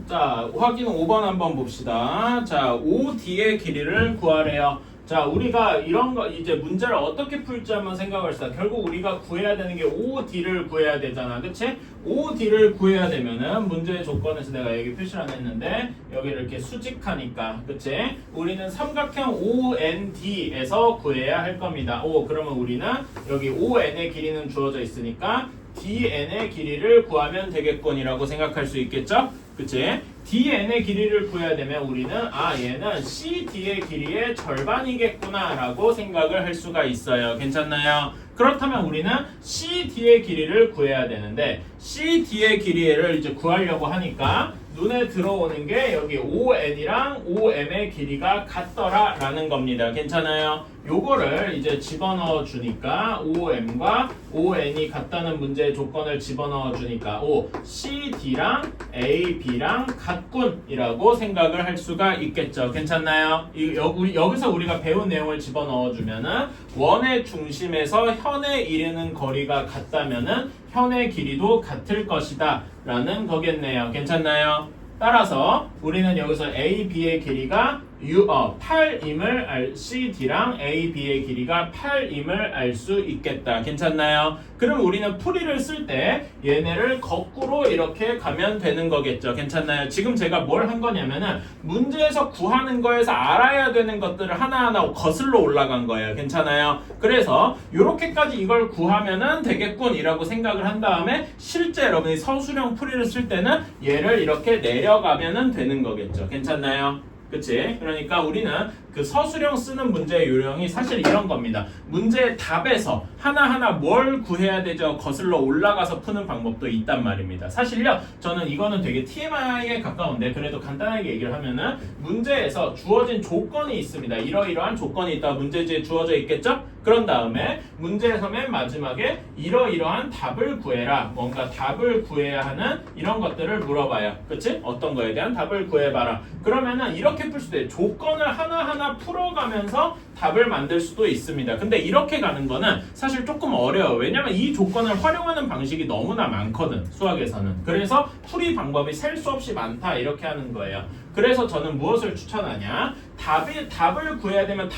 자, 확인 5번 한번 봅시다. 자, OD의 길이를 구하래요. 자, 우리가 이런 거 이제 문제를 어떻게 풀지 한번 생각을 했어. 결국 우리가 구해야 되는 게 OD를 구해야 되잖아. 그치? OD를 구해야 되면은 문제의 조건에서 내가 여기 표시를 안 했는데 여기를 이렇게 수직하니까. 그치? 우리는 삼각형 OND에서 구해야 할 겁니다. 그러면 우리는 여기 ON의 길이는 주어져 있으니까 DN의 길이를 구하면 되겠군이라고 생각할 수 있겠죠? 그치? DN의 길이를 구해야 되면 우리는 얘는 CD의 길이의 절반이겠구나 라고 생각을 할 수가 있어요. 괜찮나요? 그렇다면 우리는 CD의 길이를 구해야 되는데 CD의 길이를 이제 구하려고 하니까 눈에 들어오는 게 여기 ON이랑 OM의 길이가 같더라 라는 겁니다. 괜찮아요? 요거를 이제 집어넣어 주니까 OM과 ON이 같다는 문제의 조건을 집어넣어 주니까 CD랑 AB랑 같군이라고 생각을 할 수가 있겠죠. 괜찮나요? 여기서 우리가 배운 내용을 집어넣어 주면은 원의 중심에서 현에 이르는 거리가 같다면은 현의 길이도 같을 것이다 라는 거겠네요. 괜찮나요? 따라서 우리는 여기서 AB의 길이가 8임을 CD랑 AB의 길이가 8임을 알 수 있겠다. 괜찮나요? 그럼 우리는 풀이를 쓸 때 얘네를 거꾸로 이렇게 가면 되는 거겠죠. 괜찮나요? 지금 제가 뭘 한 거냐면은 문제에서 구하는 거에서 알아야 되는 것들을 하나하나 거슬러 올라간 거예요. 괜찮아요? 그래서 이렇게까지 이걸 구하면은 되겠군이라고 생각을 한 다음에 실제 여러분이 서술형 풀이를 쓸 때는 얘를 이렇게 내려가면은 되는 거겠죠. 괜찮나요? 그치? 그러니까 우리는 그 서술형 쓰는 문제의 요령이 사실 이런 겁니다. 문제의 답에서 하나하나 뭘 구해야 되죠? 거슬러 올라가서 푸는 방법도 있단 말입니다. 사실요, 저는 이거는 되게 TMI에 가까운데 그래도 간단하게 얘기를 하면은 문제에서 주어진 조건이 있습니다. 이러이러한 조건이 있다. 문제지에 주어져 있겠죠? 그런 다음에 문제에서 맨 마지막에 이러이러한 답을 구해라. 뭔가 답을 구해야 하는 이런 것들을 물어봐요. 그치? 어떤 거에 대한 답을 구해봐라. 그러면은 이렇게 풀 수도 있어요. 조건을 하나하나 풀어가면서 답을 만들 수도 있습니다. 근데 이렇게 가는 거는 사실 조금 어려워요. 왜냐면 이 조건을 활용하는 방식이 너무나 많거든, 수학에서는. 그래서 풀이 방법이 셀 수 없이 많다, 이렇게 하는 거예요. 그래서 저는 무엇을 추천하냐? 답을 구해야 되면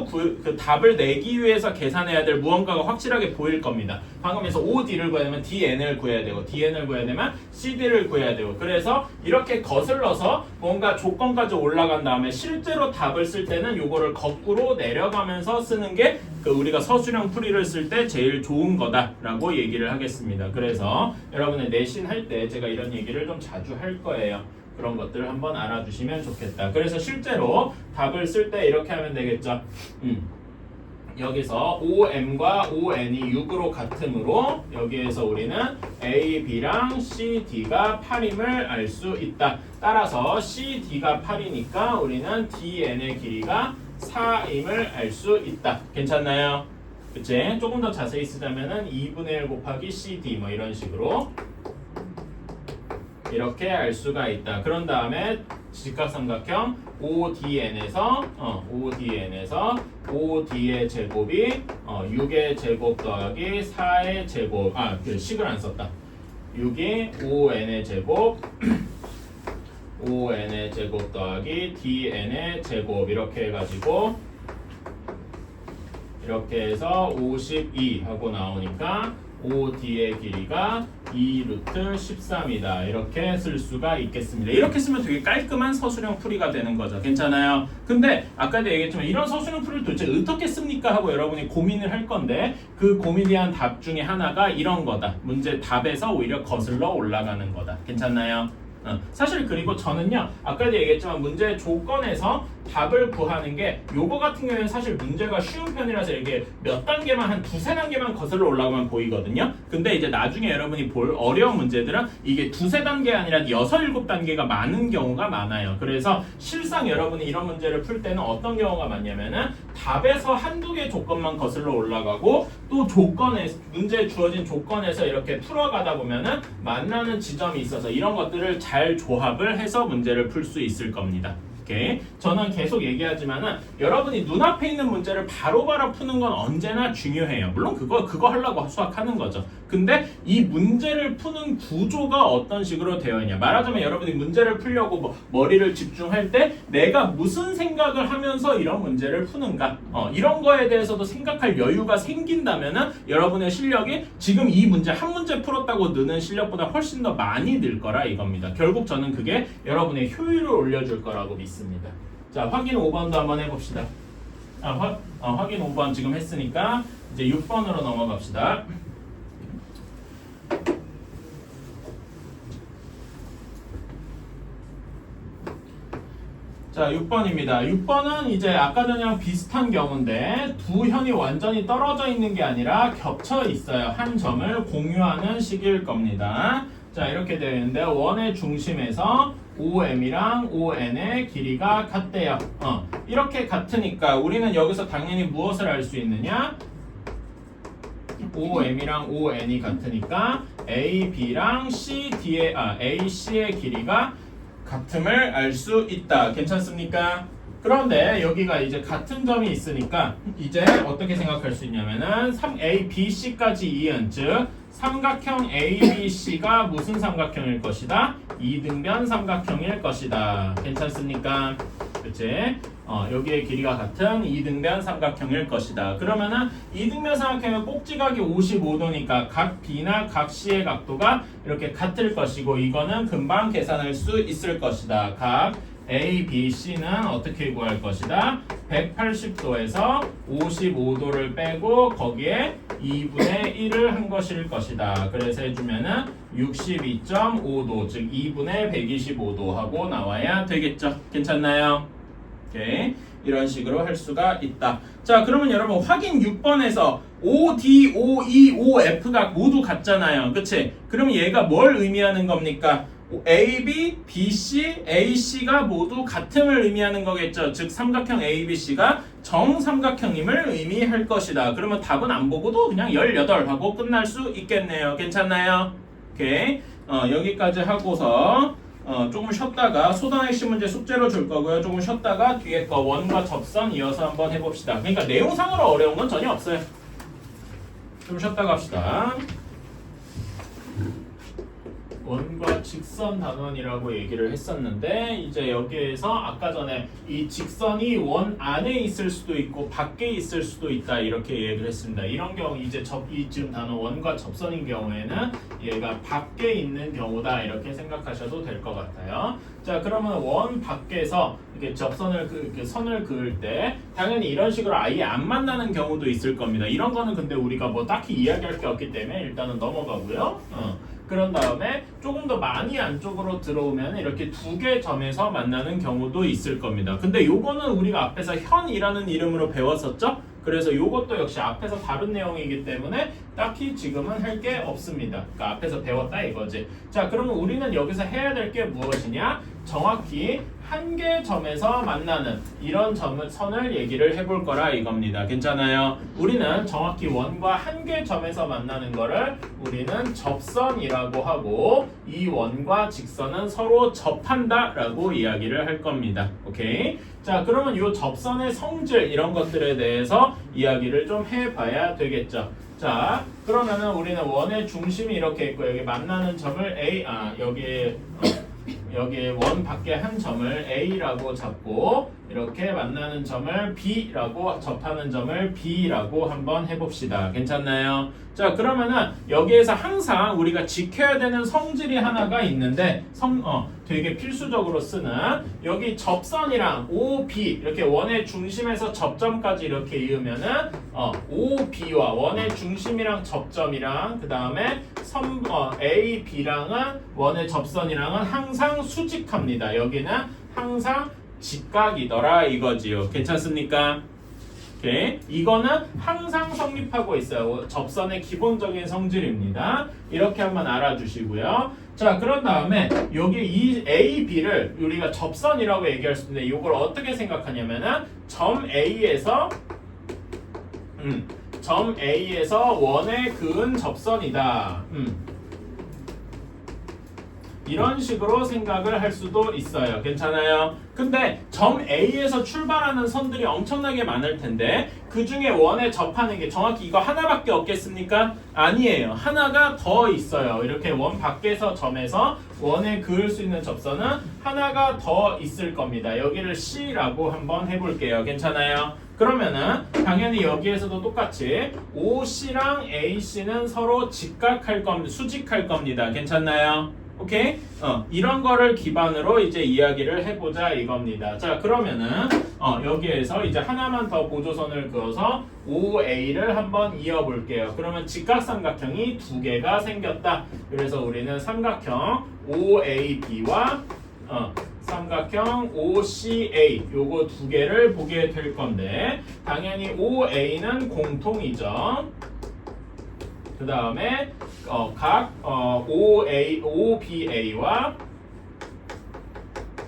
그 답을 내기 위해서 계산해야 될 무언가가 확실하게 보일 겁니다. 방금에서 OD를 구해야 되면 DN을 구해야 되고, DN을 구해야 되면 CD를 구해야 되고, 그래서 이렇게 거슬러서 뭔가 조건까지 올라간 다음에 실제로 답을 쓸 때는 요거를 거꾸로 내려가면서 쓰는 게 그 우리가 서술형 풀이를 쓸 때 제일 좋은 거다라고 얘기를 하겠습니다. 그래서 여러분의 내신 할 때 제가 이런 얘기를 좀 자주 할 거예요. 그런 것들을 한번 알아주시면 좋겠다. 그래서 실제로 답을 쓸 때 이렇게 하면 되겠죠. 여기서 OM과 ON이 6으로 같으므로 여기에서 우리는 A, B랑 C, D가 8임을 알 수 있다. 따라서 C, D가 8이니까 우리는 DN의 길이가 4임을 알 수 있다. 괜찮나요? 그치? 조금 더 자세히 쓰자면은 2분의 1 곱하기 CD 뭐 이런 식으로 이렇게 알 수가 있다. 그런 다음에 직각삼각형 ODN에서 OD의 제곱이 6의 제곱 더하기 4의 제곱, 그 식을 안 썼다. 6이 ON의 제곱 ON의 제곱 더하기 DN의 제곱, 이렇게 해가지고 이렇게 해서 52 하고 나오니까 OD의 길이가 2 루트 13이다. 이렇게 쓸 수가 있겠습니다. 이렇게 쓰면 되게 깔끔한 서술형 풀이가 되는 거죠. 괜찮아요? 근데 아까도 얘기했지만 이런 서술형 풀이를 도대체 어떻게 씁니까? 하고 여러분이 고민을 할 건데 그 고민에 대한 답 중에 하나가 이런 거다. 문제 답에서 오히려 거슬러 올라가는 거다. 괜찮나요? 사실 그리고 저는요, 아까도 얘기했지만 문제 조건에서 답을 구하는 게 요거 같은 경우에는 사실 문제가 쉬운 편이라서 이게 몇 단계만 한 두세 단계만 거슬러 올라가면 보이거든요. 근데 이제 나중에 여러분이 볼 어려운 문제들은 이게 두세 단계 아니라 6, 7단계가 많은 경우가 많아요. 그래서 실상 여러분이 이런 문제를 풀 때는 어떤 경우가 많냐면은 답에서 한두 개 조건만 거슬러 올라가고 또 문제에 주어진 조건에서 이렇게 풀어가다 보면은 만나는 지점이 있어서 이런 것들을 잘 조합을 해서 문제를 풀 수 있을 겁니다. 오케이. 저는 계속 얘기하지만은 여러분이 눈앞에 있는 문제를 바로바로 푸는 건 언제나 중요해요. 물론 그거 하려고 수학하는 거죠. 근데 이 문제를 푸는 구조가 어떤 식으로 되어 있냐. 말하자면 여러분이 문제를 풀려고 머리를 집중할 때 내가 무슨 생각을 하면서 이런 문제를 푸는가. 이런 거에 대해서도 생각할 여유가 생긴다면은 여러분의 실력이 지금 이 문제 한 문제 풀었다고 느는 실력보다 훨씬 더 많이 늘 거라 이겁니다. 결국 저는 그게 여러분의 효율을 올려줄 거라고 믿습니다. 자, 확인 5번도 한번 해봅시다. 확인 5번 지금 했으니까 이제 6번으로 넘어갑시다. 자, 6번입니다. 6번은 이제 아까 전이랑 비슷한 경우인데 두 현이 완전히 떨어져 있는 게 아니라 겹쳐 있어요. 한 점을 공유하는 식일 겁니다. 자, 이렇게 되어 있는데 원의 중심에서 OM이랑 ON의 길이가 같대요. 이렇게 같으니까 우리는 여기서 당연히 무엇을 알 수 있느냐? OM이랑 ON이 같으니까 AB랑 AC의 길이가 같음을 알 수 있다. 괜찮습니까? 그런데 여기가 이제 같은 점이 있으니까 이제 어떻게 생각할 수 있냐면은 3ABC까지 이은 즉 삼각형 ABC가 무슨 삼각형일 것이다? 이등변 삼각형일 것이다. 괜찮습니까? 그치? 여기의 길이가 같은 이등변 삼각형일 것이다. 그러면은 이등변 삼각형의 꼭지각이 55도니까 각 B나 각 C의 각도가 이렇게 같을 것이고 이거는 금방 계산할 수 있을 것이다. 각 A, B, C는 어떻게 구할 것이다? 180도에서 55도를 빼고 거기에 2분의 1을 한 것일 것이다. 그래서 해주면은 62.5도, 즉 2분의 125도 하고 나와야 되겠죠. 괜찮나요? 오케이. 이런 식으로 할 수가 있다. 자, 그러면 여러분 확인 6번에서 OD, OE, OF가 모두 같잖아요. 그치? 그럼 얘가 뭘 의미하는 겁니까? AB, BC, AC가 모두 같음을 의미하는 거겠죠. 즉 삼각형 ABC가 정삼각형임을 의미할 것이다. 그러면 답은 안 보고도 그냥 18 하고 끝날 수 있겠네요. 괜찮나요? 오케이. 여기까지 하고서 조금 쉬었다가 소단 핵심 문제 숙제로 줄 거고요. 조금 쉬었다가 뒤에 거 원과 접선 이어서 한번 해봅시다. 그러니까 내용상으로 어려운 건 전혀 없어요. 좀 쉬었다가 합시다. 원과 직선 단원이라고 얘기를 했었는데 이제 여기에서 아까 전에 이 직선이 원 안에 있을 수도 있고 밖에 있을 수도 있다 이렇게 얘기를 했습니다. 이런 경우 이제 이 지금 단원 원과 접선인 경우에는 얘가 밖에 있는 경우다 이렇게 생각하셔도 될 것 같아요. 자, 그러면 원 밖에서 이렇게 접선을 이렇게 선을 그을 때 당연히 이런 식으로 아예 안 만나는 경우도 있을 겁니다. 이런 거는 근데 우리가 뭐 딱히 이야기할 게 없기 때문에 일단은 넘어가고요. 그런 다음에 조금 더 많이 안쪽으로 들어오면 이렇게 두 개 점에서 만나는 경우도 있을 겁니다. 근데 요거는 우리가 앞에서 현이라는 이름으로 배웠었죠? 그래서 요것도 역시 앞에서 다른 내용이기 때문에 딱히 지금은 할 게 없습니다. 그러니까 앞에서 배웠다 이거지. 자, 그러면 우리는 여기서 해야 될 게 무엇이냐? 정확히 한 개 점에서 만나는 이런 선을 얘기를 해볼 거라 이겁니다. 괜찮아요? 우리는 정확히 원과 한 개 점에서 만나는 거를 우리는 접선이라고 하고 이 원과 직선은 서로 접한다 라고 이야기를 할 겁니다. 오케이? 자, 그러면 이 접선의 성질 이런 것들에 대해서 이야기를 좀 해봐야 되겠죠. 자, 그러면은 우리는 원의 중심이 이렇게 있고 여기 만나는 점을 A, 여기에 원 밖에 한 점을 A라고 잡고 이렇게 만나는 점을 B라고 접하는 점을 B라고 한번 해봅시다. 괜찮나요? 자, 그러면은 여기에서 항상 우리가 지켜야 되는 성질이 하나가 있는데 되게 필수적으로 쓰는 여기 접선이랑 OB 이렇게 원의 중심에서 접점까지 이렇게 이으면은 OB와 원의 중심이랑 접점이랑 그 다음에 A, B랑은 원의 접선이랑은 항상 수직합니다. 여기는 항상 직각이더라 이거지요. 괜찮습니까? 오케이. 이거는 항상 성립하고 있어요. 접선의 기본적인 성질입니다. 이렇게 한번 알아주시고요. 자, 그런 다음에 여기 이 A, B를 우리가 접선이라고 얘기할 수 있는데 이걸 어떻게 생각하냐면은 점 A에서 원에 그은 접선이다. 이런 식으로 생각을 할 수도 있어요. 괜찮아요? 근데 점 A에서 출발하는 선들이 엄청나게 많을 텐데 그 중에 원에 접하는 게 정확히 이거 하나밖에 없겠습니까? 아니에요. 하나가 더 있어요. 이렇게 원 밖에서 점에서 원에 그을 수 있는 접선은 하나가 더 있을 겁니다. 여기를 C라고 한번 해볼게요. 괜찮아요? 그러면은 당연히 여기에서도 똑같이 OC랑 AC는 서로 직각할 겁니다. 수직할 겁니다. 괜찮나요? 오케이? 이런 거를 기반으로 이제 이야기를 해보자 이겁니다. 자, 그러면은 여기에서 이제 하나만 더 보조선을 그어서 OA를 한번 이어볼게요. 그러면 직각삼각형이 두 개가 생겼다. 그래서 우리는 삼각형 OAB와 삼각형 OCA 요거 두 개를 보게 될 건데 당연히 OA는 공통이죠. 그 다음에 각 OBA와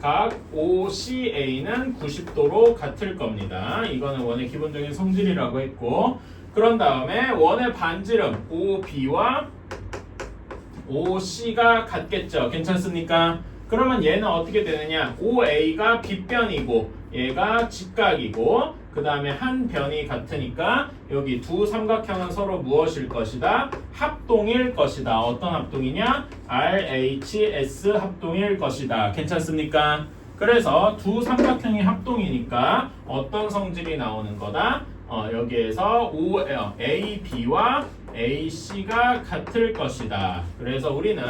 각 OCA는 90도로 같을 겁니다. 이거는 원의 기본적인 성질이라고 했고 그런 다음에 원의 반지름 OB와 OC가 같겠죠. 괜찮습니까? 그러면 얘는 어떻게 되느냐? OA가 빗변이고 얘가 직각이고 그 다음에 한 변이 같으니까 여기 두 삼각형은 서로 무엇일 것이다? 합동일 것이다. 어떤 합동이냐? RHS 합동일 것이다. 괜찮습니까? 그래서 두 삼각형이 합동이니까 어떤 성질이 나오는 거다? 여기에서 AB와 AC가 같을 것이다. 그래서 우리는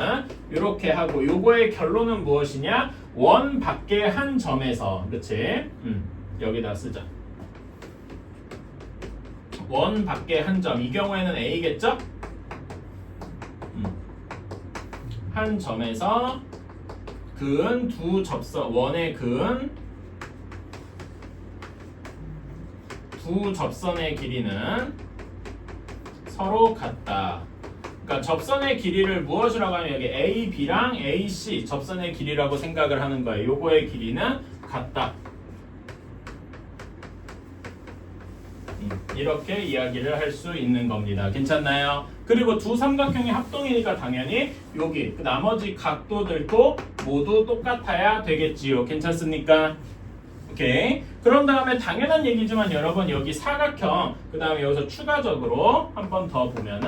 이렇게 하고 요거의 결론은 무엇이냐? 원 밖에 한 점에서 그치? 여기다 쓰자. 원 밖에 한 점. 이 경우에는 A겠죠? 한 점에서 그은 두 접선 원의 그은 두 접선의 길이는 서로 같다. 그러니까 접선의 길이를 무엇이라고 하면 여기 AB랑 AC 접선의 길이라고 생각을 하는 거예요. 요거의 길이는 같다. 이렇게 이야기를 할 수 있는 겁니다. 괜찮나요? 그리고 두 삼각형의 합동이니까 당연히 여기 그 나머지 각도들도 모두 똑같아야 되겠지요. 괜찮습니까? 오케이. 그런 다음에 당연한 얘기지만 여러분 여기 사각형 그 다음에 여기서 추가적으로 한 번 더 보면은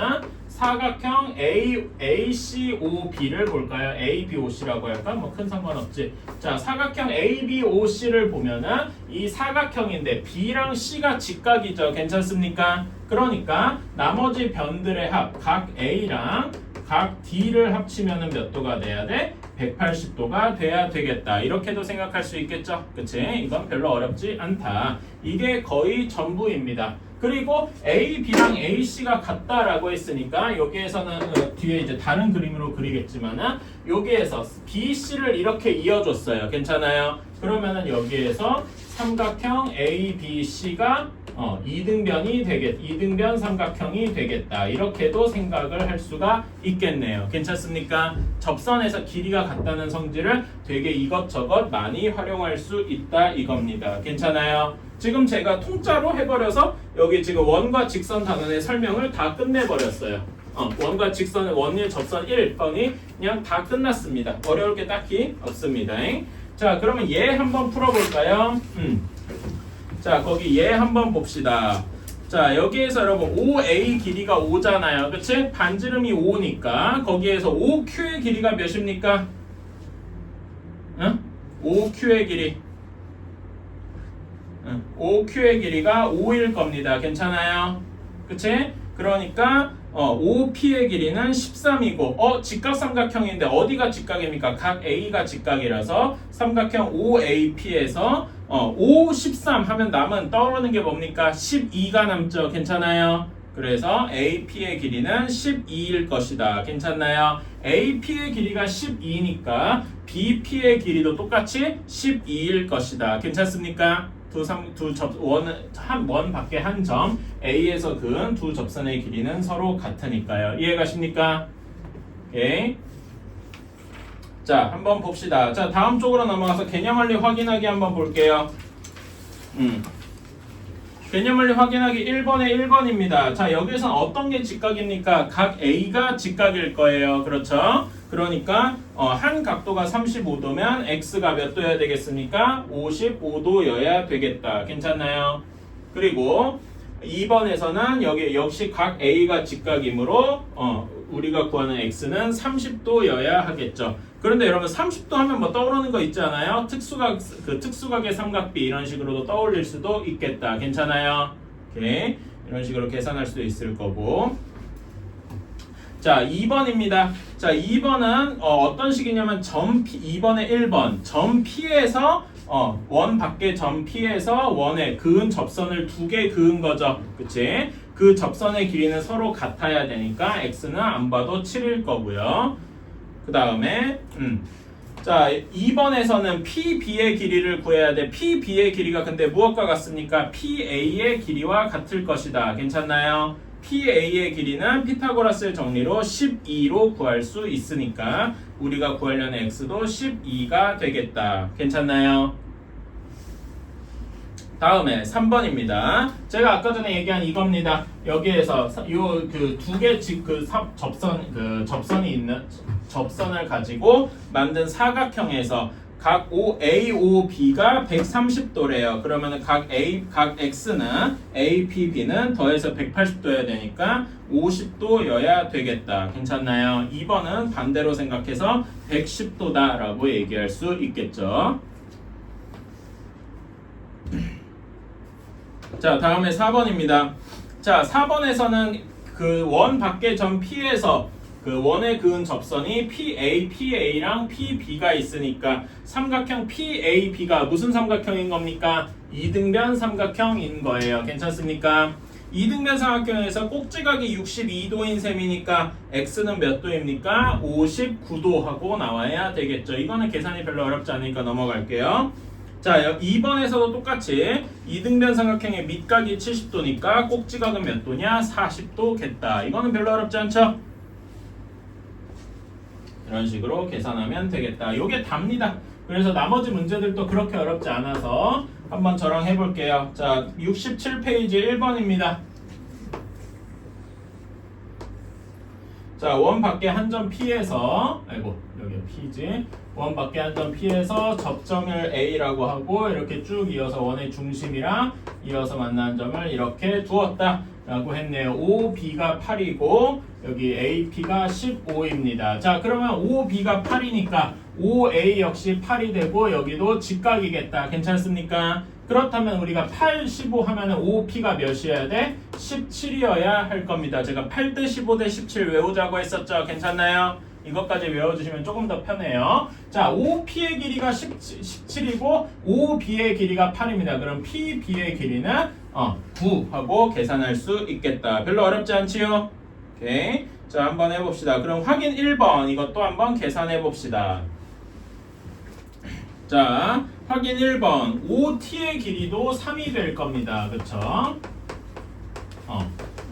사각형 ACOB를 볼까요? ABOC라고 할까? 뭐 큰 상관없지. 자, 사각형 ABOC를 보면은 이 사각형인데 B랑 C가 직각이죠. 괜찮습니까? 그러니까 나머지 변들의 합, 각 A랑 각 D를 합치면은 몇 도가 돼야 돼? 180도가 돼야 되겠다. 이렇게도 생각할 수 있겠죠? 그치? 이건 별로 어렵지 않다. 이게 거의 전부입니다. 그리고 A, B랑 AC가 같다라고 했으니까 여기에서는 뒤에 이제 다른 그림으로 그리겠지만은 여기에서 B, C를 이렇게 이어줬어요. 괜찮아요? 그러면은 여기에서 삼각형 A, B, C가 이등변 삼각형이 되겠다. 이렇게도 생각을 할 수가 있겠네요. 괜찮습니까? 접선에서 길이가 같다는 성질을 되게 이것저것 많이 활용할 수 있다 이겁니다. 괜찮아요? 지금 제가 통짜로 해버려서 여기 지금 원과 직선 단원의 설명을 다 끝내버렸어요. 원과 직선의 원일 접선 1번이 그냥 다 끝났습니다. 어려울 게 딱히 없습니다. 자, 그러면 얘 한번 풀어볼까요? 자, 거기 얘 한번 봅시다. 자, 여기에서 여러분 OA 길이가 5잖아요. 그치? 반지름이 5니까 거기에서 OQ의 길이가 몇입니까? 응? OQ의 길이 OQ의 길이가 5일 겁니다. 괜찮아요? 그치? 그러니까 OP의 길이는 13이고 직각삼각형인데 어디가 직각입니까? 각 A가 직각이라서 삼각형 OAP에서 5, 13 하면 남은 떠오르는 게 뭡니까? 12가 남죠. 괜찮아요? 그래서 AP의 길이는 12일 것이다. 괜찮나요? AP의 길이가 12니까 BP의 길이도 똑같이 12일 것이다. 괜찮습니까? 원 밖에 한 점 A에서 그은 두 접선의 길이는 서로 같으니까요. 이해가십니까? 오케이. 자, 한번 봅시다. 자, 다음 쪽으로 넘어가서 개념원리 확인하기 한번 볼게요. 개념원리 확인하기 1번에 1번입니다. 자, 여기서는 어떤 게 직각입니까? 각 A가 직각일 거예요. 그렇죠? 그러니까 한 각도가 35도면 X가 몇 도여야 되겠습니까? 55도여야 되겠다. 괜찮나요? 그리고 2번에서는 여기 역시 각 A가 직각이므로 우리가 구하는 X는 30도여야 하겠죠. 그런데 여러분 30도 하면 뭐 떠오르는 거 있잖아요. 특수각의 삼각비 이런 식으로도 떠올릴 수도 있겠다. 괜찮아요? 오케이. 이런 식으로 계산할 수도 있을 거고. 자, 2번입니다. 자, 2번은 어떤 식이냐면 2번에 1번 점 P에서 원 밖에 점 P에서 원에 그은 접선을 두 개 그은 거죠. 그치? 그 접선의 길이는 서로 같아야 되니까 X는 안 봐도 7일 거고요. 그 다음에 자, 2번에서는 PB의 길이를 구해야 돼. PB의 길이가 근데 무엇과 같습니까? PA의 길이와 같을 것이다. 괜찮나요? PA의 길이는 피타고라스의 정리로 12로 구할 수 있으니까 우리가 구하려는 X도 12가 되겠다. 괜찮나요? 다음에 3번입니다. 제가 아까 전에 얘기한 이겁니다. 여기에서 요 그 두 개 접선이 있는 접선을 가지고 만든 사각형에서 각 AOB가 130도래요. 그러면 각 X는 APB는 더해서 180도여야 되니까 50도여야 되겠다. 괜찮나요? 2번은 반대로 생각해서 110도다라고 얘기할 수 있겠죠. 자, 다음에 4번입니다. 자, 4번에서는 그 원 밖의 점 P에서 그 원에 그은 접선이 PA랑 PB가 있으니까 삼각형 PAB가 무슨 삼각형인 겁니까? 이등변 삼각형인 거예요. 괜찮습니까? 이등변 삼각형에서 꼭지각이 62도인 셈이니까 X는 몇 도입니까? 59도 하고 나와야 되겠죠. 이거는 계산이 별로 어렵지 않으니까 넘어갈게요. 자, 2번에서도 똑같이 이등변 삼각형의 밑각이 70도니까 꼭지각은 몇 도냐? 40도겠다. 이거는 별로 어렵지 않죠? 이런 식으로 계산하면 되겠다. 요게 답니다. 그래서 나머지 문제들도 그렇게 어렵지 않아서 한번 저랑 해볼게요. 자, 67페이지 1번입니다. 자, 원 밖에 한 점 P에서 여기 P지. 원 밖에 한 점 P에서 접점을 A라고 하고 이렇게 쭉 이어서 원의 중심이랑 이어서 만나는 점을 이렇게 두었다 라고 했네요. OB가 8이고 여기 AP가 15입니다. 자, 그러면 OB가 8이니까 OA 역시 8이 되고 여기도 직각이겠다. 괜찮습니까? 그렇다면 우리가 8, 15 하면은 OP가 몇이어야 돼? 17이어야 할 겁니다. 제가 8대 15 대 17 외우자고 했었죠. 괜찮나요? 이것까지 외워주시면 조금 더 편해요. 자, OP의 길이가 17이고 OB의 길이가 8입니다. 그럼 PB의 길이는 9 하고 계산할 수 있겠다. 별로 어렵지 않지요? 오케이. 자, 한번 해봅시다. 그럼 확인 1번 이것도 한번 계산해 봅시다. 자, 확인 1번 OT의 길이도 3이 될 겁니다. 그쵸?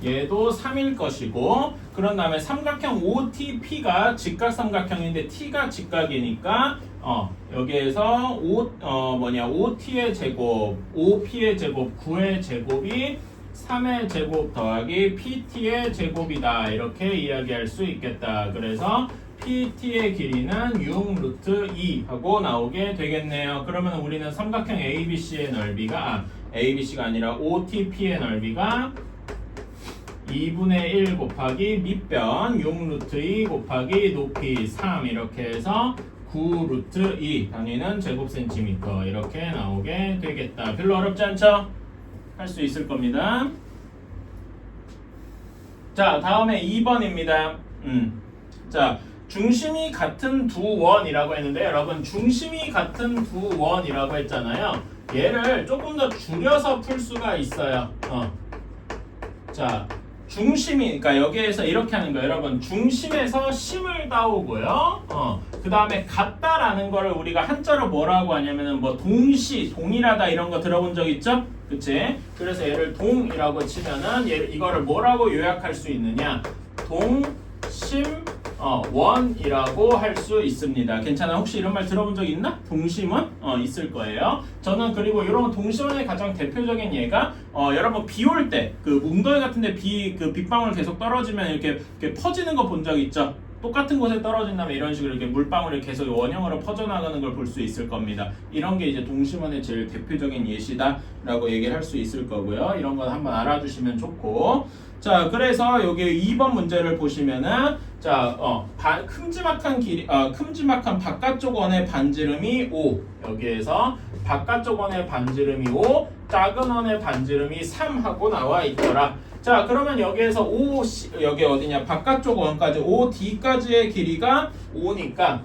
얘도 3일 것이고 그런 다음에 삼각형 OTP가 직각 삼각형인데 T가 직각이니까 여기에서 OT의 제곱, OP의 제곱, 9의 제곱이 3의 제곱 더하기 PT의 제곱이다. 이렇게 이야기할 수 있겠다. 그래서 PT의 길이는 6 루트 2 하고 나오게 되겠네요. 그러면 우리는 삼각형 ABC의 넓이가 ABC가 아니라 OTP의 넓이가 2분의 1 곱하기 밑변 6 루트 2 곱하기 높이 3 이렇게 해서 9 루트 2 단위는 제곱센티미터 이렇게 나오게 되겠다. 별로 어렵지 않죠? 할 수 있을 겁니다. 자, 다음에 2번입니다. 자, 중심이 같은 두 원이라고 했는데 여러분 중심이 같은 두 원이라고 했잖아요. 얘를 조금 더 줄여서 풀 수가 있어요. 자, 중심이 그러니까 여기에서 이렇게 하는 거예요. 여러분 중심에서 심을 따오고요. 그 다음에 같다라는 거를 우리가 한자로 뭐라고 하냐면은 뭐 동시, 동일하다 이런 거 들어본 적 있죠? 그치? 그래서 얘를 동이라고 치면은 이거를 뭐라고 요약할 수 있느냐? 동심 원이라고 할 수 있습니다. 괜찮아? 혹시 이런 말 들어본 적 있나? 동심원? 있을 거예요. 저는 그리고 이런 동심원의 가장 대표적인 예가 여러분 비 올 때 그 웅덩이 같은데 빗방울 계속 떨어지면 이렇게 퍼지는 거 본 적 있죠? 똑같은 곳에 떨어진다면 이런 식으로 이렇게 물방울이 계속 원형으로 퍼져나가는 걸 볼 수 있을 겁니다. 이런 게 이제 동심원의 제일 대표적인 예시다라고 얘기를 할 수 있을 거고요. 이런 건 한번 알아두시면 좋고. 자, 그래서 여기 2번 문제를 보시면은 자, 큼지막한 바깥쪽 원의 반지름이 5. 여기에서 바깥쪽 원의 반지름이 5, 작은 원의 반지름이 3 하고 나와 있더라. 자, 그러면 여기에서 여기 어디냐? 바깥쪽 원까지 OD까지의 길이가 5니까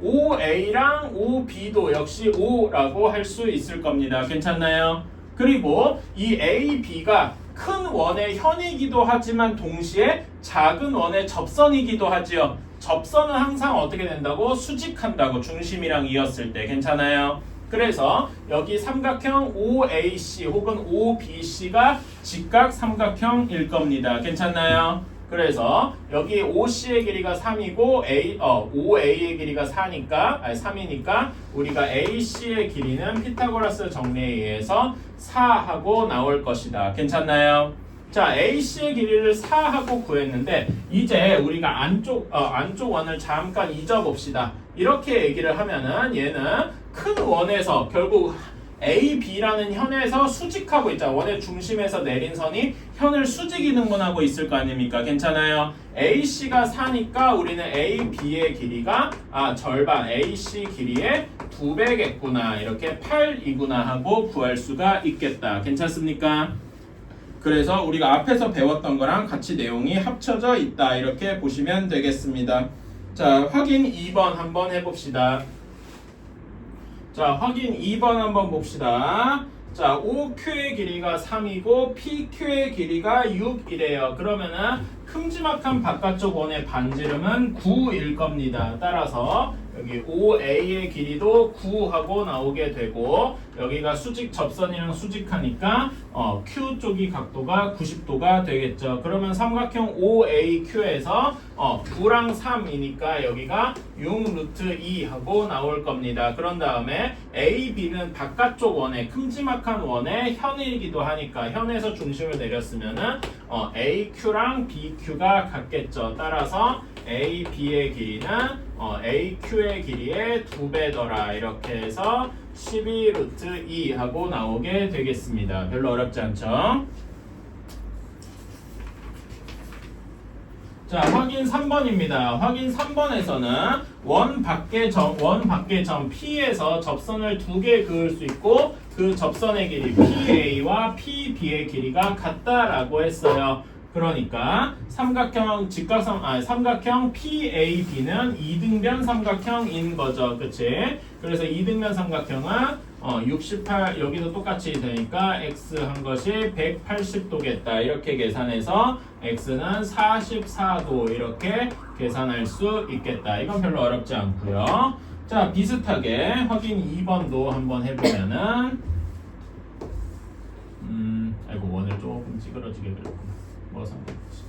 5A랑 5B도 역시 5라고 할 수 있을 겁니다. 괜찮나요? 그리고 이 AB가 큰 원의 현이기도 하지만 동시에 작은 원의 접선이기도 하지요. 접선은 항상 어떻게 된다고? 수직한다고. 중심이랑 이었을 때. 괜찮아요? 그래서 여기 삼각형 OAC 혹은 OBC가 직각 삼각형일 겁니다. 괜찮나요? 그래서 여기 OC의 길이가 3이고 OA의 길이가 3이니까 우리가 AC의 길이는 피타고라스 정리에 의해서 4하고 나올 것이다. 괜찮나요? 자, AC의 길이를 4하고 구했는데 이제 우리가 안쪽 원을 잠깐 잊어봅시다. 이렇게 얘기를 하면은 얘는 큰 원에서 결국 AB라는 현에서 수직하고 있잖아. 원의 중심에서 내린 선이 현을 수직 이등분하고 있을 거 아닙니까? 괜찮아요? AC가 4니까 우리는 AB의 길이가 절반 AC 길이의 2배겠구나. 이렇게 8이구나 하고 구할 수가 있겠다. 괜찮습니까? 그래서 우리가 앞에서 배웠던 거랑 같이 내용이 합쳐져 있다. 이렇게 보시면 되겠습니다. 자, 확인 2번 한번 해봅시다. 자, 확인 2번 한번 봅시다. 자, OQ의 길이가 3이고 PQ의 길이가 6이래요. 그러면은 큼지막한 바깥쪽 원의 반지름은 9일 겁니다. 따라서 여기 OA의 길이도 9하고 나오게 되고 여기가 수직 접선이랑 수직하니까 Q 쪽이 각도가 90도가 되겠죠. 그러면 삼각형 OAQ에서 9랑 3이니까 여기가 6 루트 2 하고 나올 겁니다. 그런 다음에 AB는 바깥쪽 원의 큼지막한 원의 현이기도 하니까 현에서 중심을 내렸으면은 AQ랑 BQ가 같겠죠. 따라서 AB의 길이는 AQ의 길이의 2배더라. 이렇게 해서 12 루트 2 하고 나오게 되겠습니다. 별로 어렵지 않죠? 자, 확인 3번입니다. 확인 3번에서는 원 밖의 점 P에서 접선을 2개 그을 수 있고 그 접선의 길이 PA와 PB의 길이가 같다라고 했어요. 그러니까 삼각형 PAB는 이등변 삼각형인 거죠. 그치? 그래서 이등변 삼각형은 68 여기도 똑같이 되니까 x 한 것이 180도겠다. 이렇게 계산해서 x는 44도 이렇게 계산할 수 있겠다. 이건 별로 어렵지 않고요. 자, 비슷하게 확인 2번도 한번 해보면은 아이고 원을 조금 찌그러지게 그렸구나. 뭐 상관없지.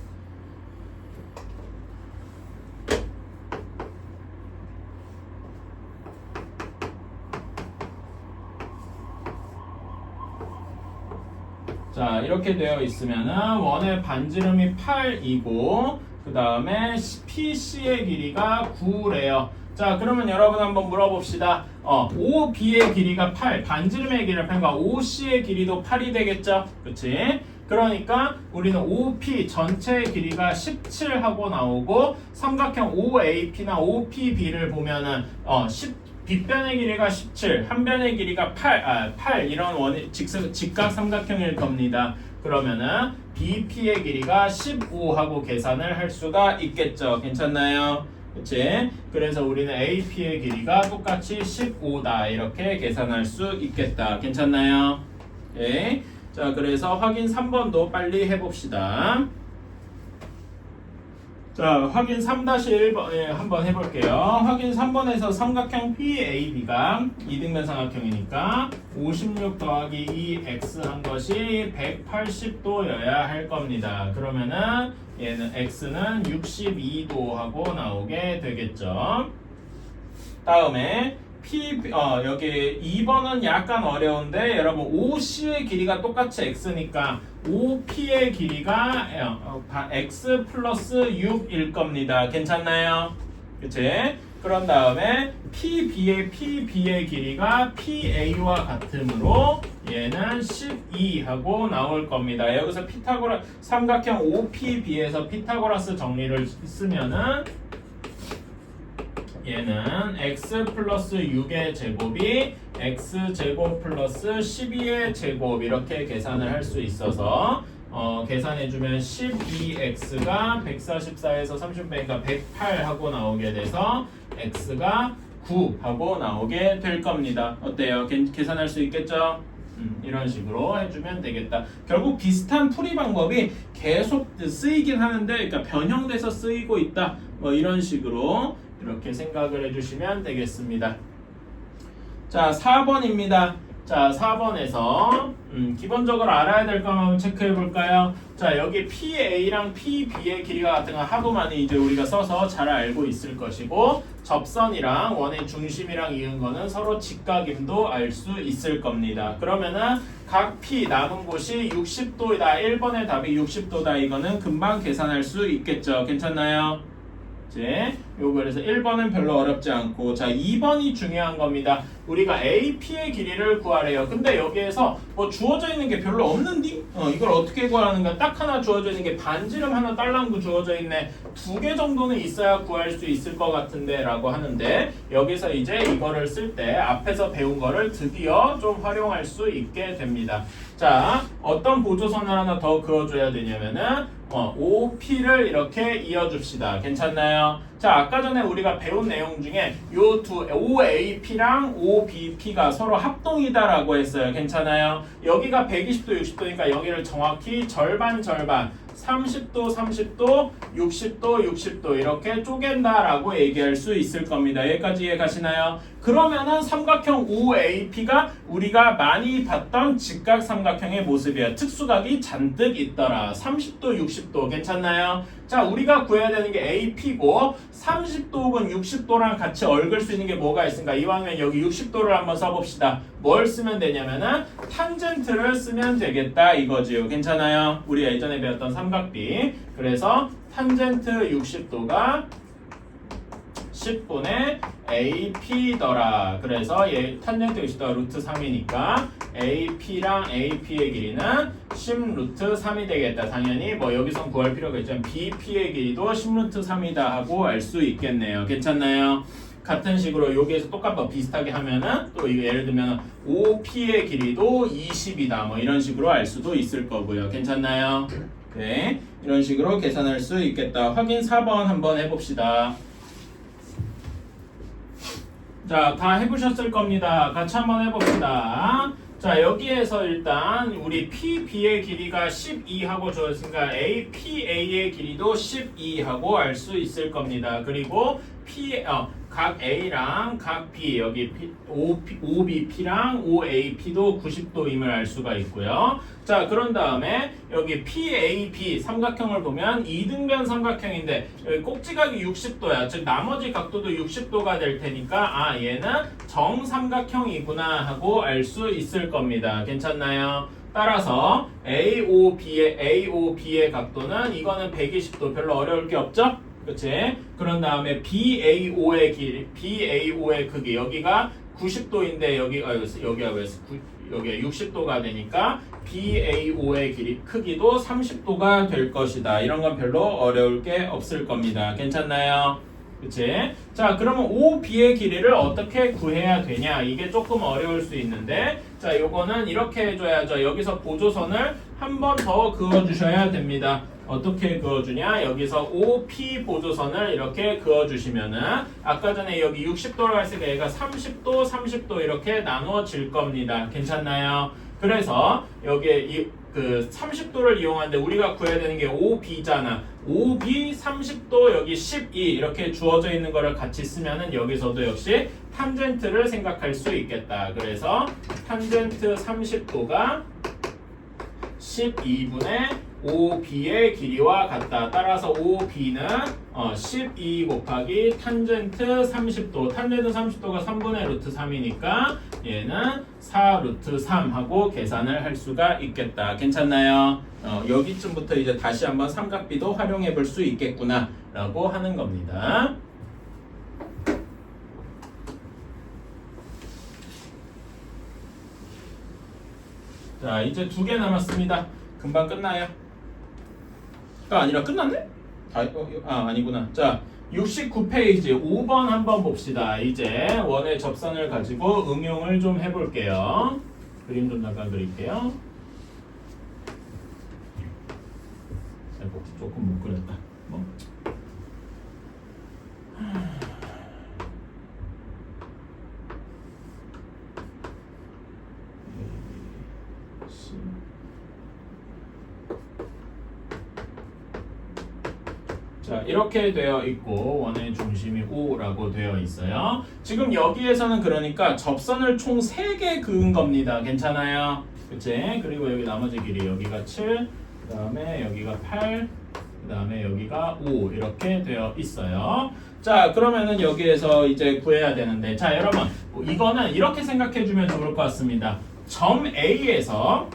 자, 이렇게 되어 있으면은 원의 반지름이 8이고 그 다음에 PC의 길이가 9래요. 자, 그러면 여러분 한번 물어봅시다. OB의 길이가 8, 반지름의 길이가 8, OC의 길이도 8이 되겠죠? 그치? 그러니까 우리는 OP 전체의 길이가 17하고 나오고 삼각형 OAP나 OPB를 보면은 빗변의 길이가 17, 한 변의 길이가 8 이런 직각 삼각형일 겁니다. 그러면은 BP의 길이가 15하고 계산을 할 수가 있겠죠. 괜찮나요? 그치? 그래서 우리는 AP의 길이가 똑같이 15다. 이렇게 계산할 수 있겠다. 괜찮나요? 오케이. 자, 그래서 확인 3번도 빨리 해봅시다. 자, 확인 3-1번 한번 해볼게요. 확인 3번에서 삼각형 PAB가 이등변 삼각형이니까 56 더하기 2x 한 것이 180도여야 할 겁니다. 그러면은 얘는 x는 62도 하고 나오게 되겠죠. 다음에 여기 2번은 약간 어려운데 여러분 OC의 길이가 똑같이 x니까 OP의 길이가 x 플러스 6일 겁니다. 괜찮나요? 그치? 그런 다음에 PB의 길이가 PA와 같으므로 얘는 12 하고 나올 겁니다. 여기서 삼각형 OPB에서 피타고라스 정리를 쓰면은 얘는 x 플러스 6의 제곱이 x 제곱 플러스 12의 제곱 이렇게 계산을 할 수 있어서 계산해주면 12x가 144에서 30 빼니까 108 하고 나오게 돼서 x가 9 하고 나오게 될 겁니다. 어때요? 계산할 수 있겠죠? 이런 식으로 해주면 되겠다. 결국 비슷한 풀이 방법이 계속 쓰이긴 하는데 그러니까 변형돼서 쓰이고 있다. 뭐 이런 식으로 이렇게 생각을 해주시면 되겠습니다. 자, 4번입니다. 자, 4번에서 기본적으로 알아야 될 거 한번 체크해 볼까요? 자, 여기 PA랑 PB의 길이가 같은 건 하도 많이 이제 우리가 써서 잘 알고 있을 것이고 접선이랑 원의 중심이랑 이은 거는 서로 직각임도 알 수 있을 겁니다. 그러면은 각 P 남은 곳이 60도이다. 1번의 답이 60도다. 이거는 금방 계산할 수 있겠죠. 괜찮나요? 그래서 1번은 별로 어렵지 않고 자 2번이 중요한 겁니다. 우리가 AP의 길이를 구하래요. 근데 여기에서 뭐 주어져 있는 게 별로 없는디? 이걸 어떻게 구하는가? 딱 하나 주어져 있는 게 반지름 하나 딸랑구 주어져 있네. 2개 정도는 있어야 구할 수 있을 것 같은데 라고 하는데 여기서 이제 이거를 쓸 때 앞에서 배운 거를 드디어 좀 활용할 수 있게 됩니다. 자, 어떤 보조선을 하나 더 그어줘야 되냐면은 OP를 이렇게 이어줍시다. 괜찮나요? 자, 아까 전에 우리가 배운 내용 중에 요 두 OAP랑 OBP가 서로 합동이다라고 했어요. 괜찮아요? 여기가 120도, 60도니까 여기를 정확히 절반 30도, 30도, 60도, 60도 이렇게 쪼갠다라고 얘기할 수 있을 겁니다. 여기까지 이해 가시나요? 그러면은 삼각형 OAP가 우리가 많이 봤던 직각 삼각형의 모습이에요. 특수각이 잔뜩 있더라. 30도, 60도 괜찮나요? 자, 우리가 구해야 되는 게 AP고 30도 혹은 60도랑 같이 얽을 수 있는 게 뭐가 있습니까? 이왕이면 여기 60도를 한번 써봅시다. 뭘 쓰면 되냐면은 탄젠트를 쓰면 되겠다 이거지요. 괜찮아요? 우리 예전에 배웠던 삼각비. 그래서 탄젠트 60도가 10분의 AP더라. 그래서 얘 탄젠트 60도가 루트 3이니까 AP랑 AP의 길이는 10 루트 3이 되겠다. 당연히 뭐 여기선 구할 필요가 있지만 BP의 길이도 10 루트 3이다 하고 알 수 있겠네요. 괜찮나요? 같은 식으로 여기에서 똑같이 비슷하게 하면은 또 이거 예를 들면 OP의 길이도 20이다. 뭐 이런 식으로 알 수도 있을 거고요. 괜찮나요? 네. 이런 식으로 계산할 수 있겠다. 확인 4번 한번 해봅시다. 자, 다 해보셨을 겁니다. 같이 한번 해봅시다. 자, 여기에서 일단 우리 PB의 길이가 12하고 주어졌으니까 APA의 길이도 12하고 알 수 있을 겁니다. 그리고 각 A랑 각 B 여기 OBP랑 OAP도 90도임을 알 수가 있고요. 자, 그런 다음에 여기 PAB 삼각형을 보면 이등변 삼각형인데 여기 꼭지각이 60도야. 즉 나머지 각도도 60도가 될 테니까 아, 얘는 정삼각형이구나 하고 알 수 있을 겁니다. 괜찮나요? 따라서 AOB의 각도는 이거는 120도 별로 어려울 게 없죠? 그치? 그런 다음에 BAO의 길이, BAO의 크기 여기가 90도인데 여기가 왜 여기가 60도가 되니까 BAO의 길이 크기도 30도가 될 것이다. 이런 건 별로 어려울 게 없을 겁니다. 괜찮나요? 그치? 자, 그러면 OB의 길이를 어떻게 구해야 되냐? 이게 조금 어려울 수 있는데 자, 요거는 이렇게 해줘야죠. 여기서 보조선을 한 번 더 그어주셔야 됩니다. 어떻게 그어주냐? 여기서 OP 보조선을 이렇게 그어주시면은 아까 전에 여기 60도로 했으니까 얘가 30도, 30도 이렇게 나누어질 겁니다. 괜찮나요? 그래서 여기에 그 30도를 이용하는데 우리가 구해야 되는 게 OB잖아. OB 30도 여기 12 이렇게 주어져 있는 거를 같이 쓰면은 여기서도 역시 탄젠트를 생각할 수 있겠다. 그래서 탄젠트 30도가 12분의 OB의 길이와 같다. 따라서 OB는 12 곱하기 탄젠트 30도. 탄젠트 30도가 3분의 루트 3이니까 얘는 4 루트 3 하고 계산을 할 수가 있겠다. 괜찮나요? 여기쯤부터 이제 다시 한번 삼각비도 활용해 볼 수 있겠구나 라고 하는 겁니다. 자, 이제 2개 남았습니다. 금방 끝나요. 아니라 끝났네? 아니구나. 자, 69페이지 5번 한번 봅시다. 이제 원의 접선을 가지고 응용을 좀 해볼게요. 그림 좀 잠깐 그릴게요. 조금 못 그렸다. 뭐. 자, 이렇게 되어 있고 원의 중심이 O라고 되어 있어요. 지금 여기에서는 그러니까 접선을 총 3개 그은 겁니다. 괜찮아요? 그치? 그리고 여기 나머지 길이 여기가 7, 그 다음에 여기가 8, 그 다음에 여기가 5 이렇게 되어 있어요. 자, 그러면은 여기에서 이제 구해야 되는데 자, 여러분 이거는 이렇게 생각해 주면 좋을 것 같습니다. 점 A에서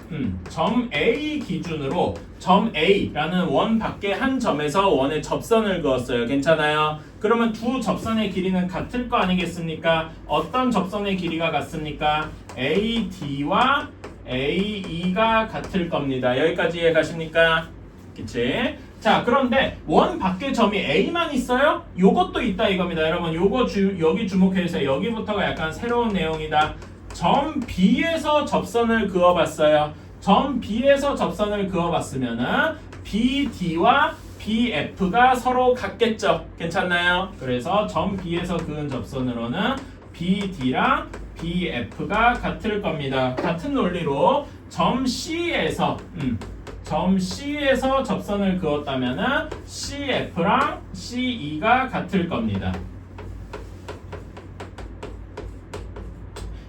점 A 기준으로 점 A라는 원 밖에 한 점에서 원의 접선을 그었어요. 괜찮아요? 그러면 두 접선의 길이는 같을 거 아니겠습니까? 어떤 접선의 길이가 같습니까? AD와 AE가 같을 겁니다. 여기까지 이해 가십니까? 그치? 자, 그런데 원 밖에 점이 A만 있어요? 요것도 있다 이겁니다. 여러분 요거 여기 주목해주세요. 여기부터가 약간 새로운 내용이다. 점 B에서 접선을 그어봤어요. 점 B에서 접선을 그어봤으면은 BD와 BF가 서로 같겠죠. 괜찮나요? 그래서 점 B에서 그은 접선으로는 BD랑 BF가 같을 겁니다. 같은 논리로 점 C에서 점 C에서 접선을 그었다면은 CF랑 CE가 같을 겁니다.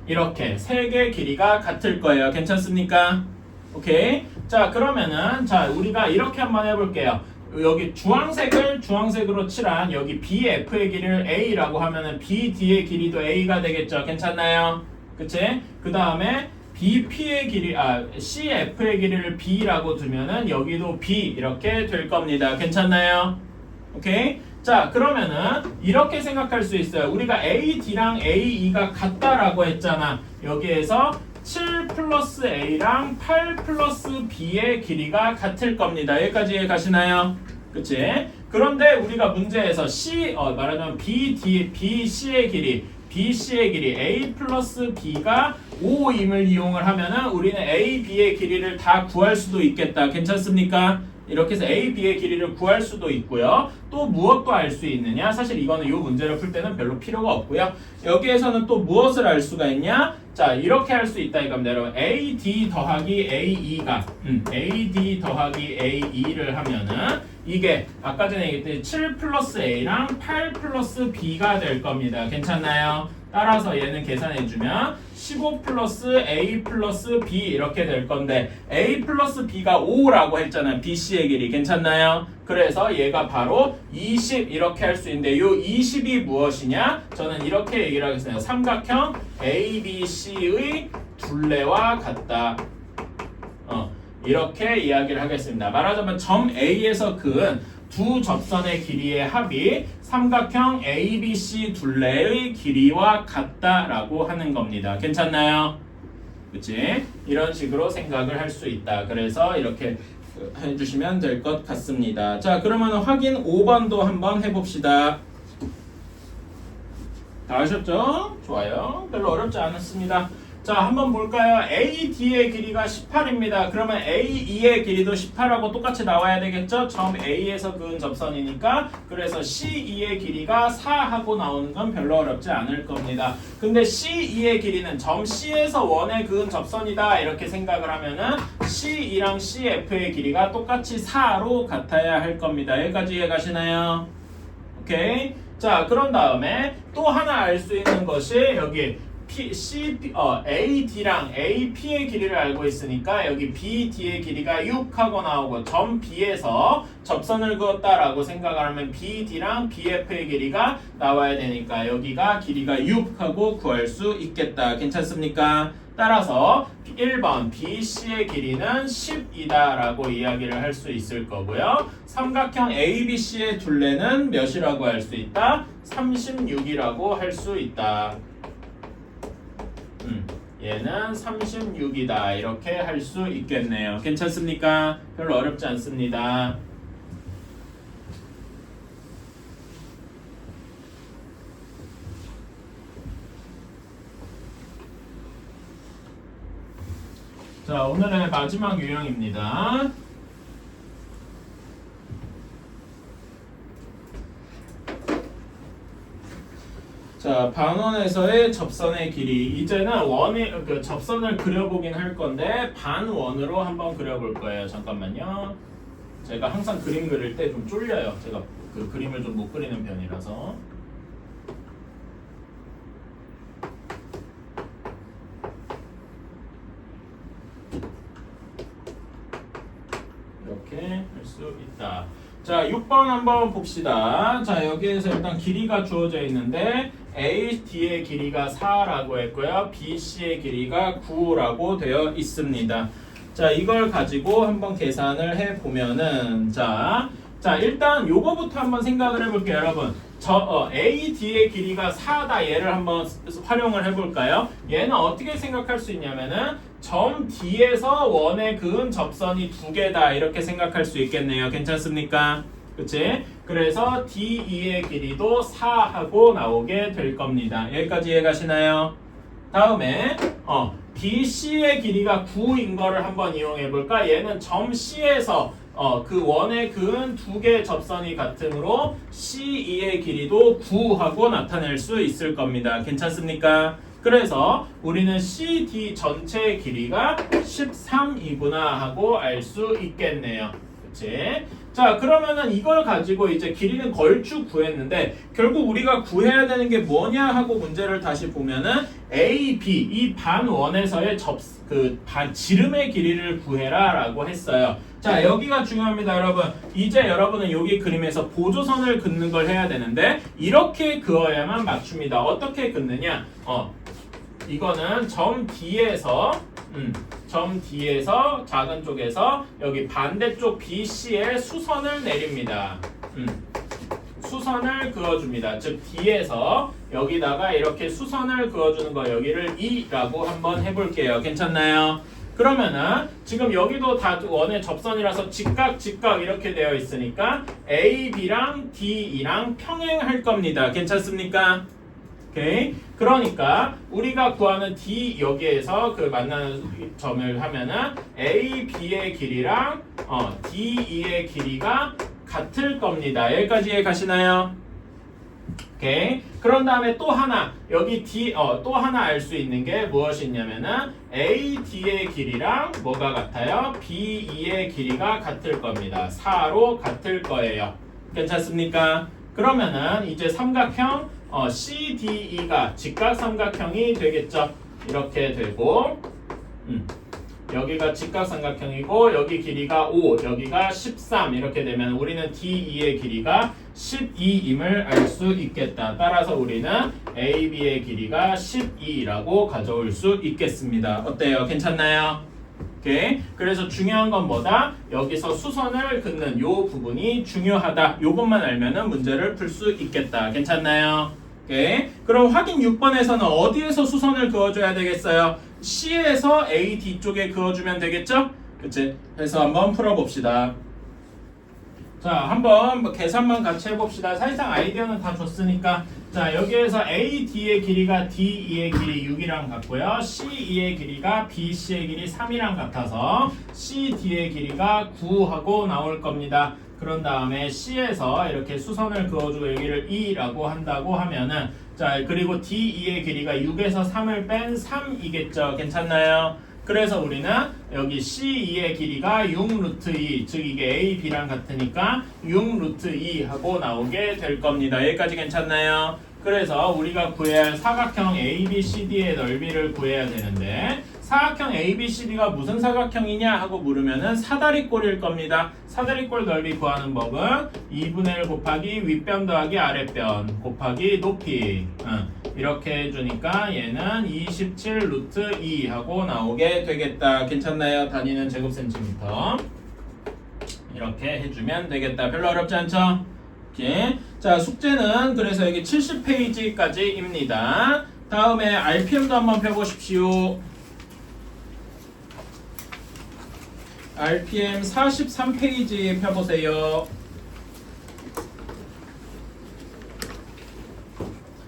이렇게 세 개 길이가 같을 거예요. 괜찮습니까? 오케이. 자, 그러면은 자, 우리가 이렇게 한번 해볼게요. 여기 주황색으로 칠한 여기 BF의 길이를 A라고 하면은 BD의 길이도 A가 되겠죠. 괜찮나요? 그치? 그 다음에 BP의 길이, CF의 길이를 B라고 두면은 여기도 B 이렇게 될 겁니다. 괜찮나요? 오케이? 자, 그러면은 이렇게 생각할 수 있어요. 우리가 AD랑 AE가 같다라고 했잖아. 여기에서 7 플러스 A랑 8 플러스 B의 길이가 같을 겁니다. 여기까지 이해 가시나요? 그치? 그런데 우리가 문제에서 말하자면 BC의 길이 A 플러스 B가 5임을 이용을 하면은 우리는 A, B의 길이를 다 구할 수도 있겠다. 괜찮습니까? 이렇게 해서 A, B의 길이를 구할 수도 있고요. 또 무엇도 알 수 있느냐? 사실 이거는 이 문제를 풀 때는 별로 필요가 없고요. 여기에서는 또 무엇을 알 수가 있냐? 자, 이렇게 할 수 있다 이겁니다. 여러분, AD 더하기 AE가 AD 더하기 AE를 하면은 이게 아까 전에 얘기했듯이 7 플러스 A랑 8 플러스 B가 될 겁니다. 괜찮나요? 따라서 얘는 계산해주면 15 플러스 A 플러스 B 이렇게 될 건데 A 플러스 B가 5라고 했잖아요. BC의 길이. 괜찮나요? 그래서 얘가 바로 20 이렇게 할 수 있는데 이 20이 무엇이냐? 저는 이렇게 얘기를 하겠습니다. 삼각형 ABC의 둘레와 같다. 이렇게 이야기를 하겠습니다. 말하자면 점 A에서 그은 두 접선의 길이의 합이 삼각형 ABC 둘레의 길이와 같다라고 하는 겁니다. 괜찮나요? 그치? 이런 식으로 생각을 할 수 있다. 그래서 이렇게 해주시면 될 것 같습니다. 자, 그러면 확인 5번도 한번 해봅시다. 다 하셨죠? 좋아요. 별로 어렵지 않았습니다. 자, 한번 볼까요? AD의 길이가 18입니다. 그러면 AE의 길이도 18하고 똑같이 나와야 되겠죠? 점 A에서 그은 접선이니까. 그래서 CE의 길이가 4하고 나오는 건 별로 어렵지 않을 겁니다. 근데 CE의 길이는 점 C에서 원에 그은 접선이다 이렇게 생각을 하면은 CE랑 CF의 길이가 똑같이 4로 같아야 할 겁니다. 여기까지 이해 가시나요? 오케이. 자, 그런 다음에 또 하나 알 수 있는 것이 여기 AD랑 AP의 길이를 알고 있으니까 여기 BD의 길이가 6하고 나오고 점 B에서 접선을 그었다라고 생각을 하면 BD랑 BF의 길이가 나와야 되니까 여기가 길이가 6하고 구할 수 있겠다. 괜찮습니까? 따라서 1번 BC의 길이는 10이다 라고 이야기를 할 수 있을 거고요. 삼각형 ABC의 둘레는 몇이라고 할 수 있다? 36이라고 할 수 있다. 얘는 36이다 이렇게 할 수 있겠네요. 괜찮습니까? 별로 어렵지 않습니다. 자, 오늘의 마지막 유형입니다. 자, 반원에서의 접선의 길이. 이제는 접선을 그려보긴 할 건데 반원으로 한번 그려볼 거예요. 잠깐만요. 제가 항상 그림 그릴 때 좀 쫄려요. 제가 그 그림을 좀 못 그리는 편이라서. 이렇게 할 수 있다. 자, 6번 한번 봅시다. 자, 여기에서 일단 길이가 주어져 있는데 AD의 길이가 4라고 했고요. BC의 길이가 9라고 되어 있습니다. 자, 이걸 가지고 한번 계산을 해보면은 자, 일단 요거부터 한번 생각을 해볼게요, 여러분. AD의 길이가 4다 얘를 한번 활용을 해볼까요? 얘는 어떻게 생각할 수 있냐면은 점 D에서 원에 그은 접선이 2개다 이렇게 생각할 수 있겠네요. 괜찮습니까? 그치? 그래서 DE의 길이도 4하고 나오게 될 겁니다. 여기까지 이해 가시나요? 다음에 BC의 길이가 9인 거를 한번 이용해 볼까? 얘는 점 C에서 그 원에 그은 2개 접선이 같으므로 CE의 길이도 9하고 나타낼 수 있을 겁니다. 괜찮습니까? 그래서 우리는 CD 전체 길이가 13이구나 하고 알 수 있겠네요. 그치? 자, 그러면은 이걸 가지고 이제 길이는 걸쭉 구했는데 결국 우리가 구해야 되는 게 뭐냐 하고 문제를 다시 보면은 A, B 이 반원에서의 지름의 길이를 구해라 라고 했어요. 자, 여기가 중요합니다, 여러분. 이제 여러분은 여기 그림에서 보조선을 긋는 걸 해야 되는데 이렇게 그어야만 맞춥니다. 어떻게 긋느냐? 이거는 점 D에서 작은 쪽에서 여기 반대쪽 BC에 수선을 내립니다. 수선을 그어줍니다. 즉 D에서 여기다가 이렇게 수선을 그어주는 거 여기를 E라고 한번 해볼게요. 괜찮나요? 그러면은 지금 여기도 다 원의 접선이라서 직각 이렇게 되어 있으니까 A, B랑 D랑 평행할 겁니다. 괜찮습니까? 오케이. 그러니까 우리가 구하는 D 여기에서 그 만나는 점을 하면은 A, B의 길이랑 D, E의 길이가 같을 겁니다. 여기까지 이해 가시나요? 오케이. 그런 다음에 또 하나 여기 D 또 하나 알 수 있는 게 무엇이 있냐면은 A, D의 길이랑 뭐가 같아요? B, E의 길이가 같을 겁니다. 4로 같을 거예요. 괜찮습니까? 그러면은 이제 삼각형 CDE가 직각삼각형이 되겠죠. 이렇게 되고 여기가 직각삼각형이고 여기 길이가 5, 여기가 13 이렇게 되면 우리는 DE의 길이가 12임을 알 수 있겠다. 따라서 우리는 AB의 길이가 12라고 가져올 수 있겠습니다. 어때요? 괜찮나요? 오케이. 그래서 중요한 건 뭐다? 여기서 수선을 긋는 요 부분이 중요하다. 요것만 알면은 문제를 풀 수 있겠다. 괜찮나요? 오케이. 그럼 확인 6번에서는 어디에서 수선을 그어줘야 되겠어요? C에서 AD 쪽에 그어주면 되겠죠? 그치? 그래서 한번 풀어봅시다. 자, 한번 계산만 같이 해봅시다. 사실상 아이디어는 다 줬으니까. 자, 여기에서 AD의 길이가 DE의 길이 6이랑 같고요. CE의 길이가 BC의 길이 3이랑 같아서 CD의 길이가 9하고 나올 겁니다. 그런 다음에 C에서 이렇게 수선을 그어주고 여기를 E라고 한다고 하면은 자, 그리고 DE의 길이가 6에서 3을 뺀 3이겠죠. 괜찮나요? 그래서 우리는 여기 CE의 길이가 6루트 2, 즉 이게 A, B랑 같으니까 6루트 2 하고 나오게 될 겁니다. 여기까지 괜찮나요? 그래서 우리가 구해야 할 사각형 ABCD의 넓이를 구해야 되는데 사각형 ABCD가 무슨 사각형이냐 하고 물으면은 사다리꼴일 겁니다. 사다리꼴 넓이 구하는 법은 2분의 1 곱하기 윗변 더하기 아랫변 곱하기 높이 이렇게 해주니까 얘는 27 루트 2 하고 나오게 되겠다. 괜찮나요? 단위는 제곱센티미터 이렇게 해주면 되겠다. 별로 어렵지 않죠? 오케이. 자, 숙제는 그래서 여기 70페이지까지입니다. 다음에 RPM도 한번 펴보십시오. RPM 43페이지 펴보세요.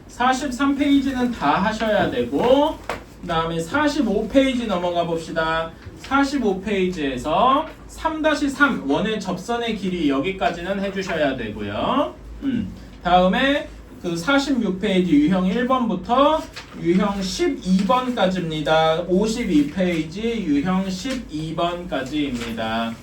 43페이지는 다 하셔야 되고 그 다음에 45페이지 넘어가 봅시다. 45페이지에서 3-3 원의 접선의 길이 여기까지는 해주셔야 되고요. 다음에 그 46페이지 유형 1번부터 유형 12번까지입니다. 52페이지 유형 12번까지입니다.